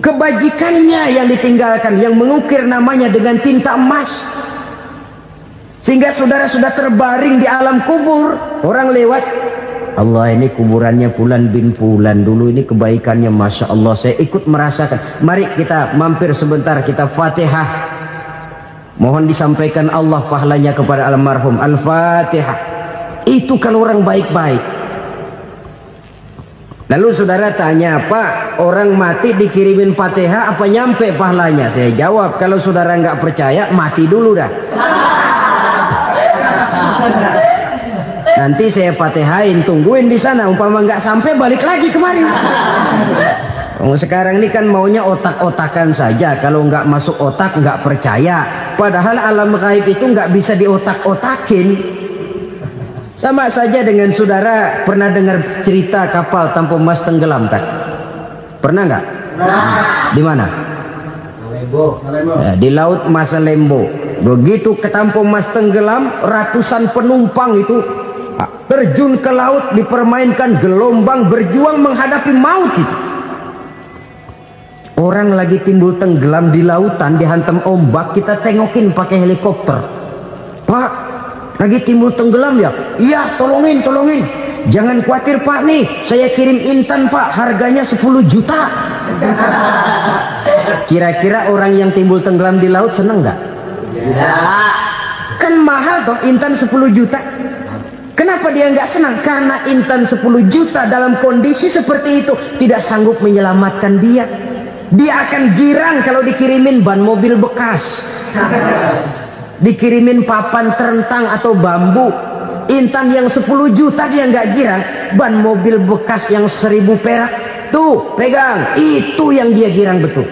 Kebajikannya yang ditinggalkan, yang mengukir namanya dengan tinta emas. Sehingga saudara sudah terbaring di alam kubur, orang lewat, Allah, ini kuburannya Fulan bin Fulan, dulu ini kebaikannya Masya Allah, saya ikut merasakan. Mari kita mampir sebentar, kita Fatihah. Mohon disampaikan Allah pahalanya kepada almarhum. Al-Fatihah. Itu kalau orang baik-baik. Lalu saudara tanya, Pak, orang mati dikirimin Fatihah apa nyampe pahalanya? Saya jawab, kalau saudara nggak percaya, mati dulu dah. Nanti saya Fatihain, tungguin di sana. Umpama nggak sampai, balik lagi kemari. Sekarang ini kan maunya otak-otakan saja. Kalau nggak masuk otak, nggak percaya. Padahal alam gaib itu nggak bisa diotak-otakin. Sama saja dengan saudara pernah dengar cerita kapal tanpa emas tenggelam kan? Pernah nggak? Di mana? Ya, di laut Masalembo. Begitu ke tanpa emas tenggelam, ratusan penumpang itu terjun ke laut, dipermainkan gelombang, berjuang menghadapi maut itu. Orang lagi timbul tenggelam di lautan, dihantam ombak, kita tengokin pakai helikopter. Pak, lagi timbul tenggelam ya? Iya, tolongin. Jangan khawatir Pak, nih saya kirim intan Pak, harganya 10 juta. Kira-kira orang yang timbul tenggelam di laut seneng nggak? Tidak. Kan mahal toh intan 10 juta. Kenapa dia nggak senang? Karena intan 10 juta dalam kondisi seperti itu tidak sanggup menyelamatkan dia. Dia akan girang kalau dikirimin ban mobil bekas, dikirimin papan terentang atau bambu. Intan yang 10 juta dia nggak girang. Ban mobil bekas yang 1000 perak, tuh pegang, itu yang dia girang betul.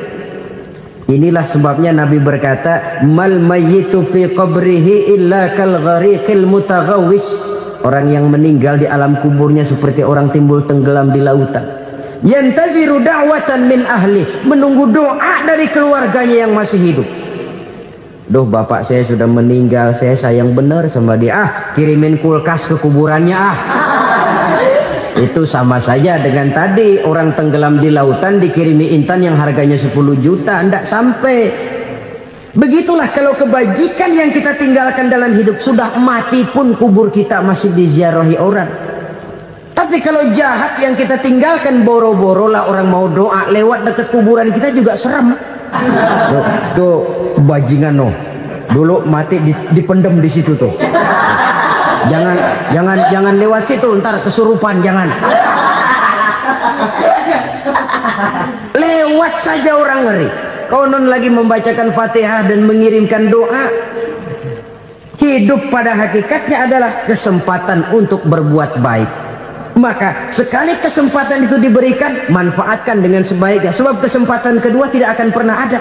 Inilah sebabnya Nabi berkata, mal mayyitu fi qabrihi illa kal ghariqil mutaghawwis. Orang yang meninggal di alam kuburnya seperti orang timbul tenggelam di lautan. Yantaziru da'watan min ahli, menunggu doa dari keluarganya yang masih hidup. Duh, bapak saya sudah meninggal, saya sayang benar sama dia. Kirimin kulkas ke kuburannya Itu sama saja dengan tadi orang tenggelam di lautan dikirimi intan yang harganya 10 juta, ndak sampai. Begitulah kalau kebajikan yang kita tinggalkan dalam hidup, sudah mati pun kubur kita masih diziarahi orang. Tapi kalau jahat yang kita tinggalkan, boro-boro lah orang mau doa lewat dekat kuburan kita juga serem. Tuh bajingan no, dulu mati dipendem di situ tuh. Jangan lewat situ, ntar kesurupan, jangan. Lewat saja orang ngeri. Konon lagi membacakan Fatihah dan mengirimkan doa. Hidup pada hakikatnya adalah kesempatan untuk berbuat baik. Maka sekali kesempatan itu diberikan, manfaatkan dengan sebaiknya. Sebab kesempatan kedua tidak akan pernah ada.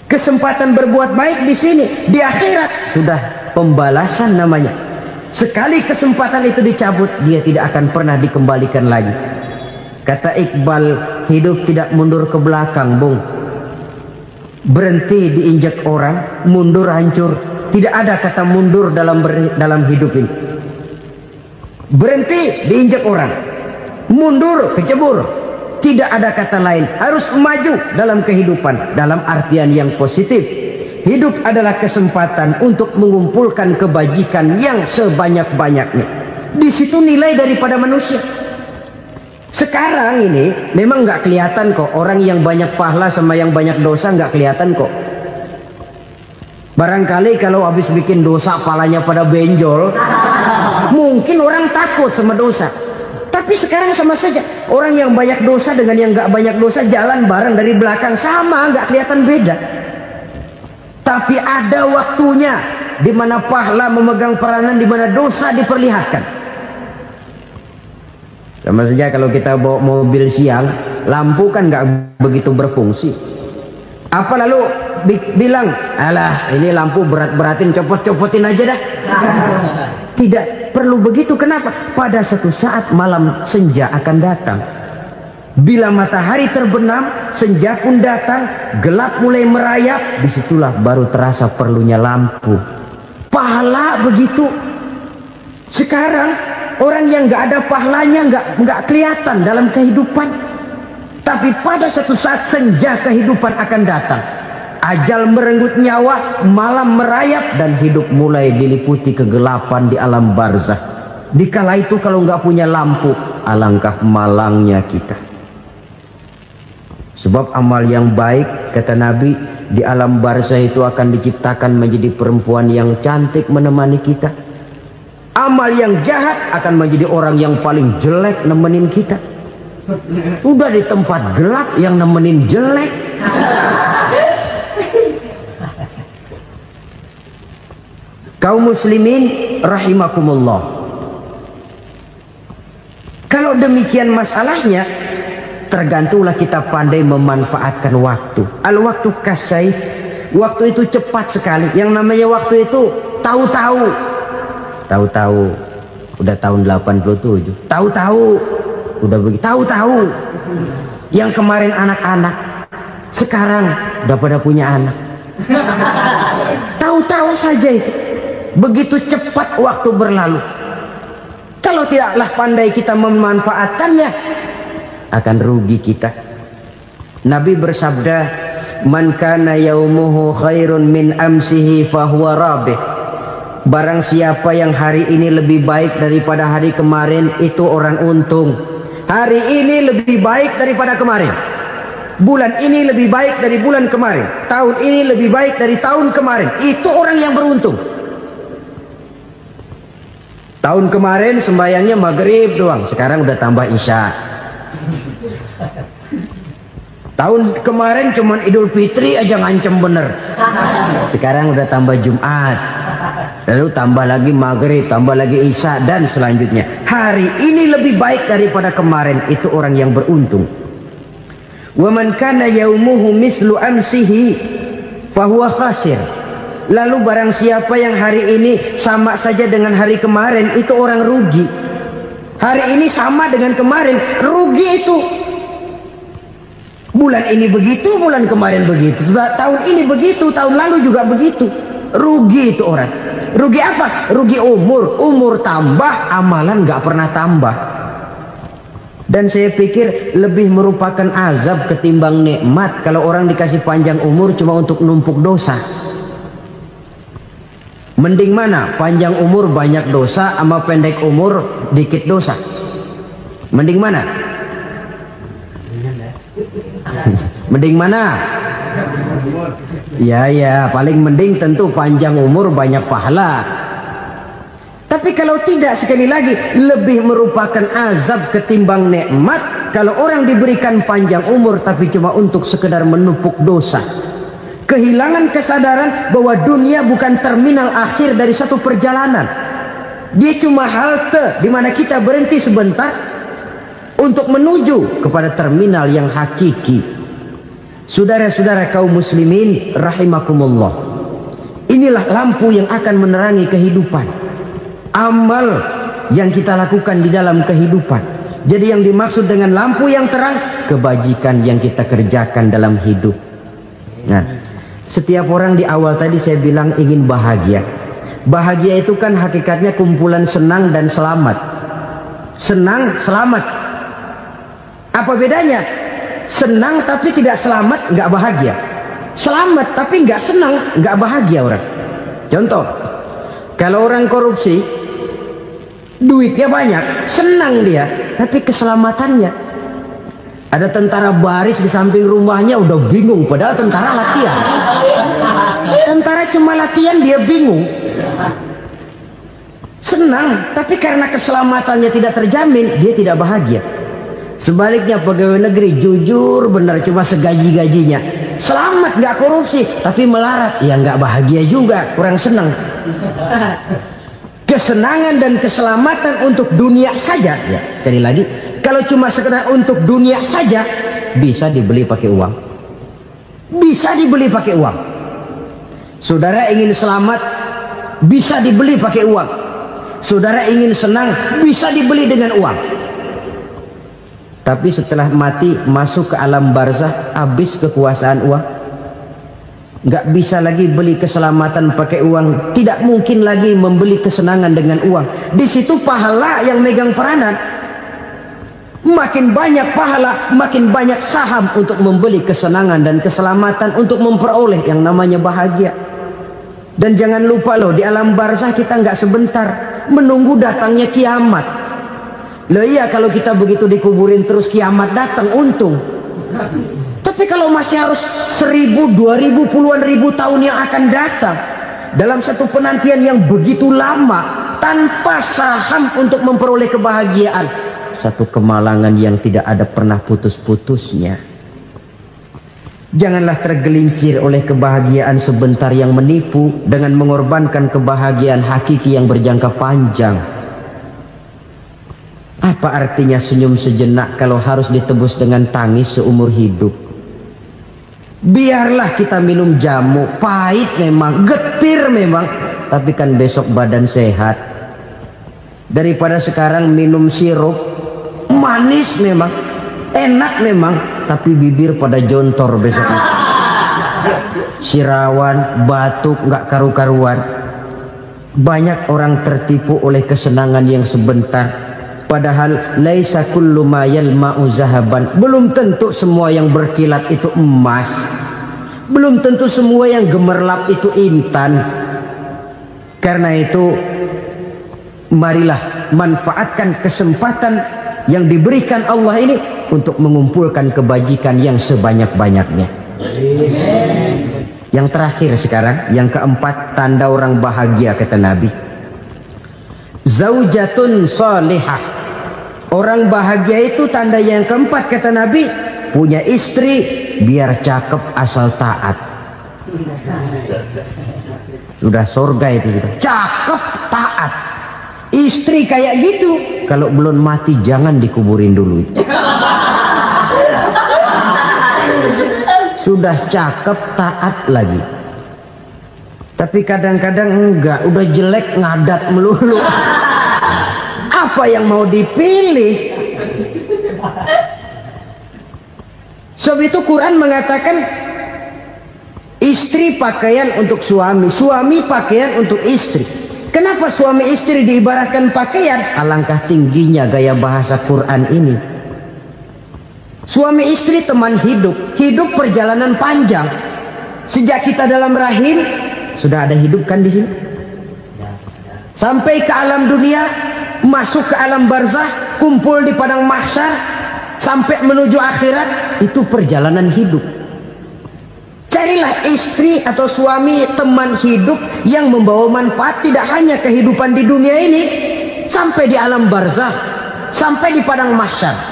Kesempatan berbuat baik di sini, di akhirat sudah pembalasan namanya. Sekali kesempatan itu dicabut, dia tidak akan pernah dikembalikan lagi. Kata Iqbal, hidup tidak mundur ke belakang, Bung. Berhenti diinjak orang, mundur hancur. Tidak ada kata mundur dalam hidup ini. Berhenti diinjak orang, mundur kecebur. Tidak ada kata lain, harus maju dalam kehidupan dalam artian yang positif. Hidup adalah kesempatan untuk mengumpulkan kebajikan yang sebanyak-banyaknya. Di situ nilai daripada manusia. Sekarang ini memang nggak kelihatan kok, orang yang banyak pahala sama yang banyak dosa nggak kelihatan kok. Barangkali kalau habis bikin dosa palanya pada benjol, mungkin orang takut sama dosa. Tapi sekarang sama saja, orang yang banyak dosa dengan yang nggak banyak dosa jalan bareng dari belakang, sama, nggak kelihatan beda. Tapi ada waktunya di mana pahala memegang peranan, di mana dosa diperlihatkan. Sama saja kalau kita bawa mobil siang, lampu kan nggak begitu berfungsi. Apa lalu bilang, alah ini lampu berat-beratin, copot-copotin aja dah. Tidak perlu begitu. Kenapa? Pada suatu saat malam senja akan datang. Bila matahari terbenam, senja pun datang, gelap mulai merayap, disitulah baru terasa perlunya lampu. Pahala begitu. Sekarang orang yang nggak ada pahalanya, nggak kelihatan dalam kehidupan. Tapi pada satu saat senja kehidupan akan datang. Ajal merenggut nyawa, malam merayap, dan hidup mulai diliputi kegelapan di alam barzah. Dikala itu kalau nggak punya lampu, alangkah malangnya kita. Sebab amal yang baik, kata Nabi, di alam barzah itu akan diciptakan menjadi perempuan yang cantik menemani kita. Amal yang jahat akan menjadi orang yang paling jelek nemenin kita. Udah di tempat gelap yang nemenin jelek. Kaum muslimin rahimakumullah. Kalau demikian masalahnya, tergantunglah kita pandai memanfaatkan waktu. Al-waktu kasaif, waktu itu cepat sekali. Yang namanya waktu itu tahu-tahu. Tahu-tahu udah tahun 87. Tahu-tahu udah begitu. Tahu-tahu yang kemarin anak-anak sekarang udah pada punya anak. Tahu-tahu saja itu. Begitu cepat waktu berlalu. Kalau tidaklah pandai kita memanfaatkannya, akan rugi kita. Nabi bersabda, "Man kana yaumuhu khairun min amsihi fahuwa rabih." Barang siapa yang hari ini lebih baik daripada hari kemarin, itu orang untung. Hari ini lebih baik daripada kemarin. Bulan ini lebih baik dari bulan kemarin. Tahun ini lebih baik dari tahun kemarin. Itu orang yang beruntung. Tahun kemarin sembayangnya maghrib doang, sekarang udah tambah isya. Tahun kemarin cuman Idul Fitri aja ngancem bener, sekarang udah tambah Jumat, lalu tambah lagi maghrib, tambah lagi isya, dan selanjutnya. Hari ini lebih baik daripada kemarin, itu orang yang beruntung. Wa man kana yaumuhu mislu amsihi fahuwa khasir. Lalu barang siapa yang hari ini sama saja dengan hari kemarin, itu orang rugi. Hari ini sama dengan kemarin, rugi itu. Bulan ini begitu, bulan kemarin begitu, tahun ini begitu, tahun lalu juga begitu. Rugi itu orang. Rugi apa? Rugi umur. Umur tambah, amalan gak pernah tambah. Dan saya pikir lebih merupakan azab ketimbang nikmat kalau orang dikasih panjang umur cuma untuk numpuk dosa. Mending mana? Panjang umur banyak dosa sama pendek umur dikit dosa? Mending mana? Mending mana? Ya, paling mending tentu panjang umur banyak pahala. Tapi kalau tidak, sekali lagi, lebih merupakan azab ketimbang nikmat kalau orang diberikan panjang umur tapi cuma untuk sekedar menumpuk dosa. Kehilangan kesadaran bahwa dunia bukan terminal akhir dari satu perjalanan. Dia cuma halte di mana kita berhenti sebentar untuk menuju kepada terminal yang hakiki. Saudara-saudara kaum muslimin rahimakumullah. Inilah lampu yang akan menerangi kehidupan. Amal yang kita lakukan di dalam kehidupan. Jadi yang dimaksud dengan lampu yang terang, kebajikan yang kita kerjakan dalam hidup. Nah, setiap orang di awal tadi saya bilang ingin bahagia. Bahagia itu kan hakikatnya kumpulan senang dan selamat. Senang, selamat. Apa bedanya? Senang tapi tidak selamat, nggak bahagia. Selamat tapi nggak senang, nggak bahagia orang. Contoh, kalau orang korupsi, duitnya banyak, senang dia, tapi keselamatannya. Ada tentara baris di samping rumahnya udah bingung, padahal tentara latihan. Tentara cuma latihan, dia bingung. Senang, tapi karena keselamatannya tidak terjamin, dia tidak bahagia. Sebaliknya pegawai negeri jujur benar, cuma segaji-gajinya, selamat nggak korupsi, tapi melarat, ya nggak bahagia juga, kurang senang. Kesenangan dan keselamatan untuk dunia saja, ya sekali lagi, kalau cuma sekedar untuk dunia saja, bisa dibeli pakai uang. Bisa dibeli pakai uang. Saudara ingin selamat, bisa dibeli pakai uang. Saudara ingin senang, bisa dibeli dengan uang. Tapi setelah mati, masuk ke alam barzah, habis kekuasaan uang. Nggak bisa lagi beli keselamatan pakai uang, tidak mungkin lagi membeli kesenangan dengan uang. Di situ pahala yang megang peranan. Makin banyak pahala, makin banyak saham untuk membeli kesenangan dan keselamatan, untuk memperoleh yang namanya bahagia. Dan jangan lupa loh, di alam barzah kita nggak sebentar, menunggu datangnya kiamat. Loh iya, kalau kita begitu dikuburin terus kiamat datang, untung. Tapi kalau masih harus 1000, 2000, puluhan ribu tahun yang akan datang dalam satu penantian yang begitu lama tanpa saham untuk memperoleh kebahagiaan, satu kemalangan yang tidak ada pernah putus-putusnya. Janganlah tergelincir oleh kebahagiaan sebentar yang menipu dengan mengorbankan kebahagiaan hakiki yang berjangka panjang. Apa artinya senyum sejenak kalau harus ditebus dengan tangis seumur hidup? Biarlah kita minum jamu, pahit memang, getir memang, tapi kan besok badan sehat. Daripada sekarang minum sirup, manis memang, enak memang, tapi bibir pada jontor besok. Sirawan, batuk, nggak karu-karuan. Banyak orang tertipu oleh kesenangan yang sebentar. Padahal laisa kullu ma yalma'u zahaban. Belum tentu semua yang berkilat itu emas. Belum tentu semua yang gemerlap itu intan. Karena itu marilah manfaatkan kesempatan yang diberikan Allah ini untuk mengumpulkan kebajikan yang sebanyak-banyaknya. Yang terakhir sekarang, yang keempat, tanda orang bahagia kata Nabi. Zaujatun salihah. Orang bahagia itu tanda yang keempat kata Nabi, punya istri biar cakep asal taat. Sudah surga itu, cakep taat. Istri kayak gitu, kalau belum mati jangan dikuburin dulu. Sudah cakep taat lagi. Tapi kadang-kadang enggak, udah jelek ngadat melulu. Apa yang mau dipilih? Sebab itu Quran mengatakan istri pakaian untuk suami, suami pakaian untuk istri. Kenapa suami istri diibaratkan pakaian? Alangkah tingginya gaya bahasa Quran ini. Suami istri teman hidup, hidup perjalanan panjang. Sejak kita dalam rahim sudah ada hidup kan di sini. Sampai ke alam dunia, masuk ke alam barzah, kumpul di padang mahsyar, sampai menuju akhirat, itu perjalanan hidup. Carilah istri atau suami teman hidup yang membawa manfaat tidak hanya kehidupan di dunia ini, sampai di alam barzah, sampai di padang mahsyar.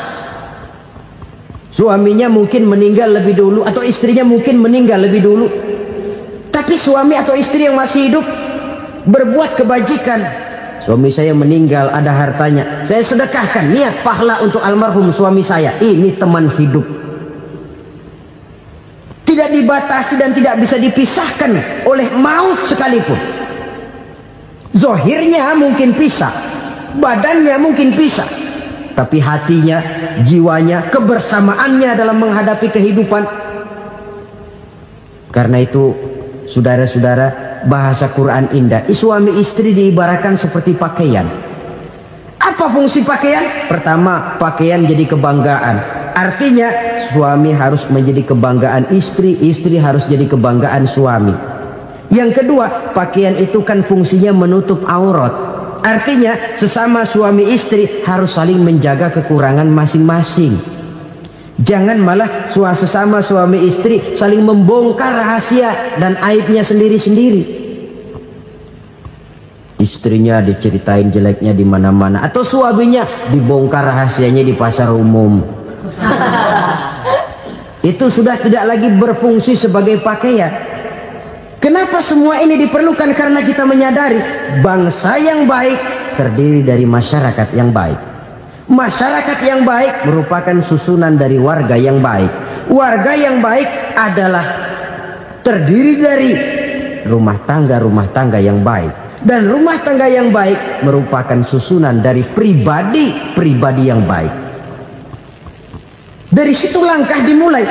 Suaminya mungkin meninggal lebih dulu, atau istrinya mungkin meninggal lebih dulu, tapi suami atau istri yang masih hidup berbuat kebajikan. Suami saya meninggal, ada hartanya, saya sedekahkan, niat pahala untuk almarhum suami saya. Ini teman hidup, tidak dibatasi dan tidak bisa dipisahkan oleh maut sekalipun. Zohirnya mungkin pisah, badannya mungkin pisah, tapi hatinya, jiwanya, kebersamaannya dalam menghadapi kehidupan. Karena itu saudara-saudara, bahasa Quran indah. Suami istri diibaratkan seperti pakaian. Apa fungsi pakaian? Pertama, pakaian jadi kebanggaan. Artinya suami harus menjadi kebanggaan istri, istri harus jadi kebanggaan suami. Yang kedua, pakaian itu kan fungsinya menutup aurat. Artinya sesama suami istri harus saling menjaga kekurangan masing-masing. Jangan malah sesama suami istri saling membongkar rahasia dan aibnya sendiri-sendiri. Istrinya diceritain jeleknya di mana-mana, atau suaminya dibongkar rahasianya di pasar umum. Itu sudah tidak lagi berfungsi sebagai pakaian. Kenapa semua ini diperlukan? Karena kita menyadari bangsa yang baik terdiri dari masyarakat yang baik. Masyarakat yang baik merupakan susunan dari warga yang baik. Warga yang baik adalah terdiri dari rumah tangga yang baik. Dan rumah tangga yang baik merupakan susunan dari pribadi yang baik. Dari situ langkah dimulai.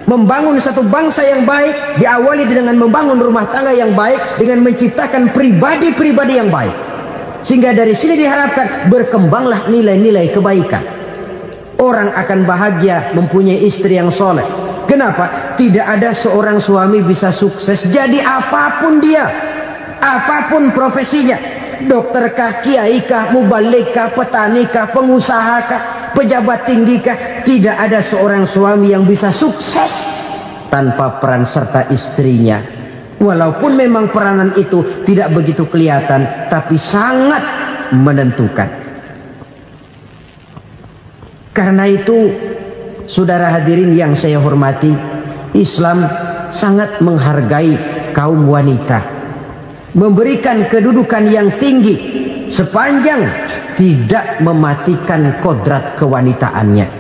Membangun satu bangsa yang baik diawali dengan membangun rumah tangga yang baik, dengan menciptakan pribadi-pribadi yang baik. Sehingga dari sini diharapkan berkembanglah nilai-nilai kebaikan. Orang akan bahagia mempunyai istri yang soleh. Kenapa? Tidak ada seorang suami bisa sukses jadi apapun dia, apapun profesinya, dokterkah, kiaikah, mubalikah, petanikah, pengusahakah, pejabat tinggikah, tidak ada seorang suami yang bisa sukses tanpa peran serta istrinya. Walaupun memang peranan itu tidak begitu kelihatan, tapi sangat menentukan. Karena itu, saudara hadirin yang saya hormati, Islam sangat menghargai kaum wanita, memberikan kedudukan yang tinggi sepanjang tidak mematikan kodrat kewanitaannya.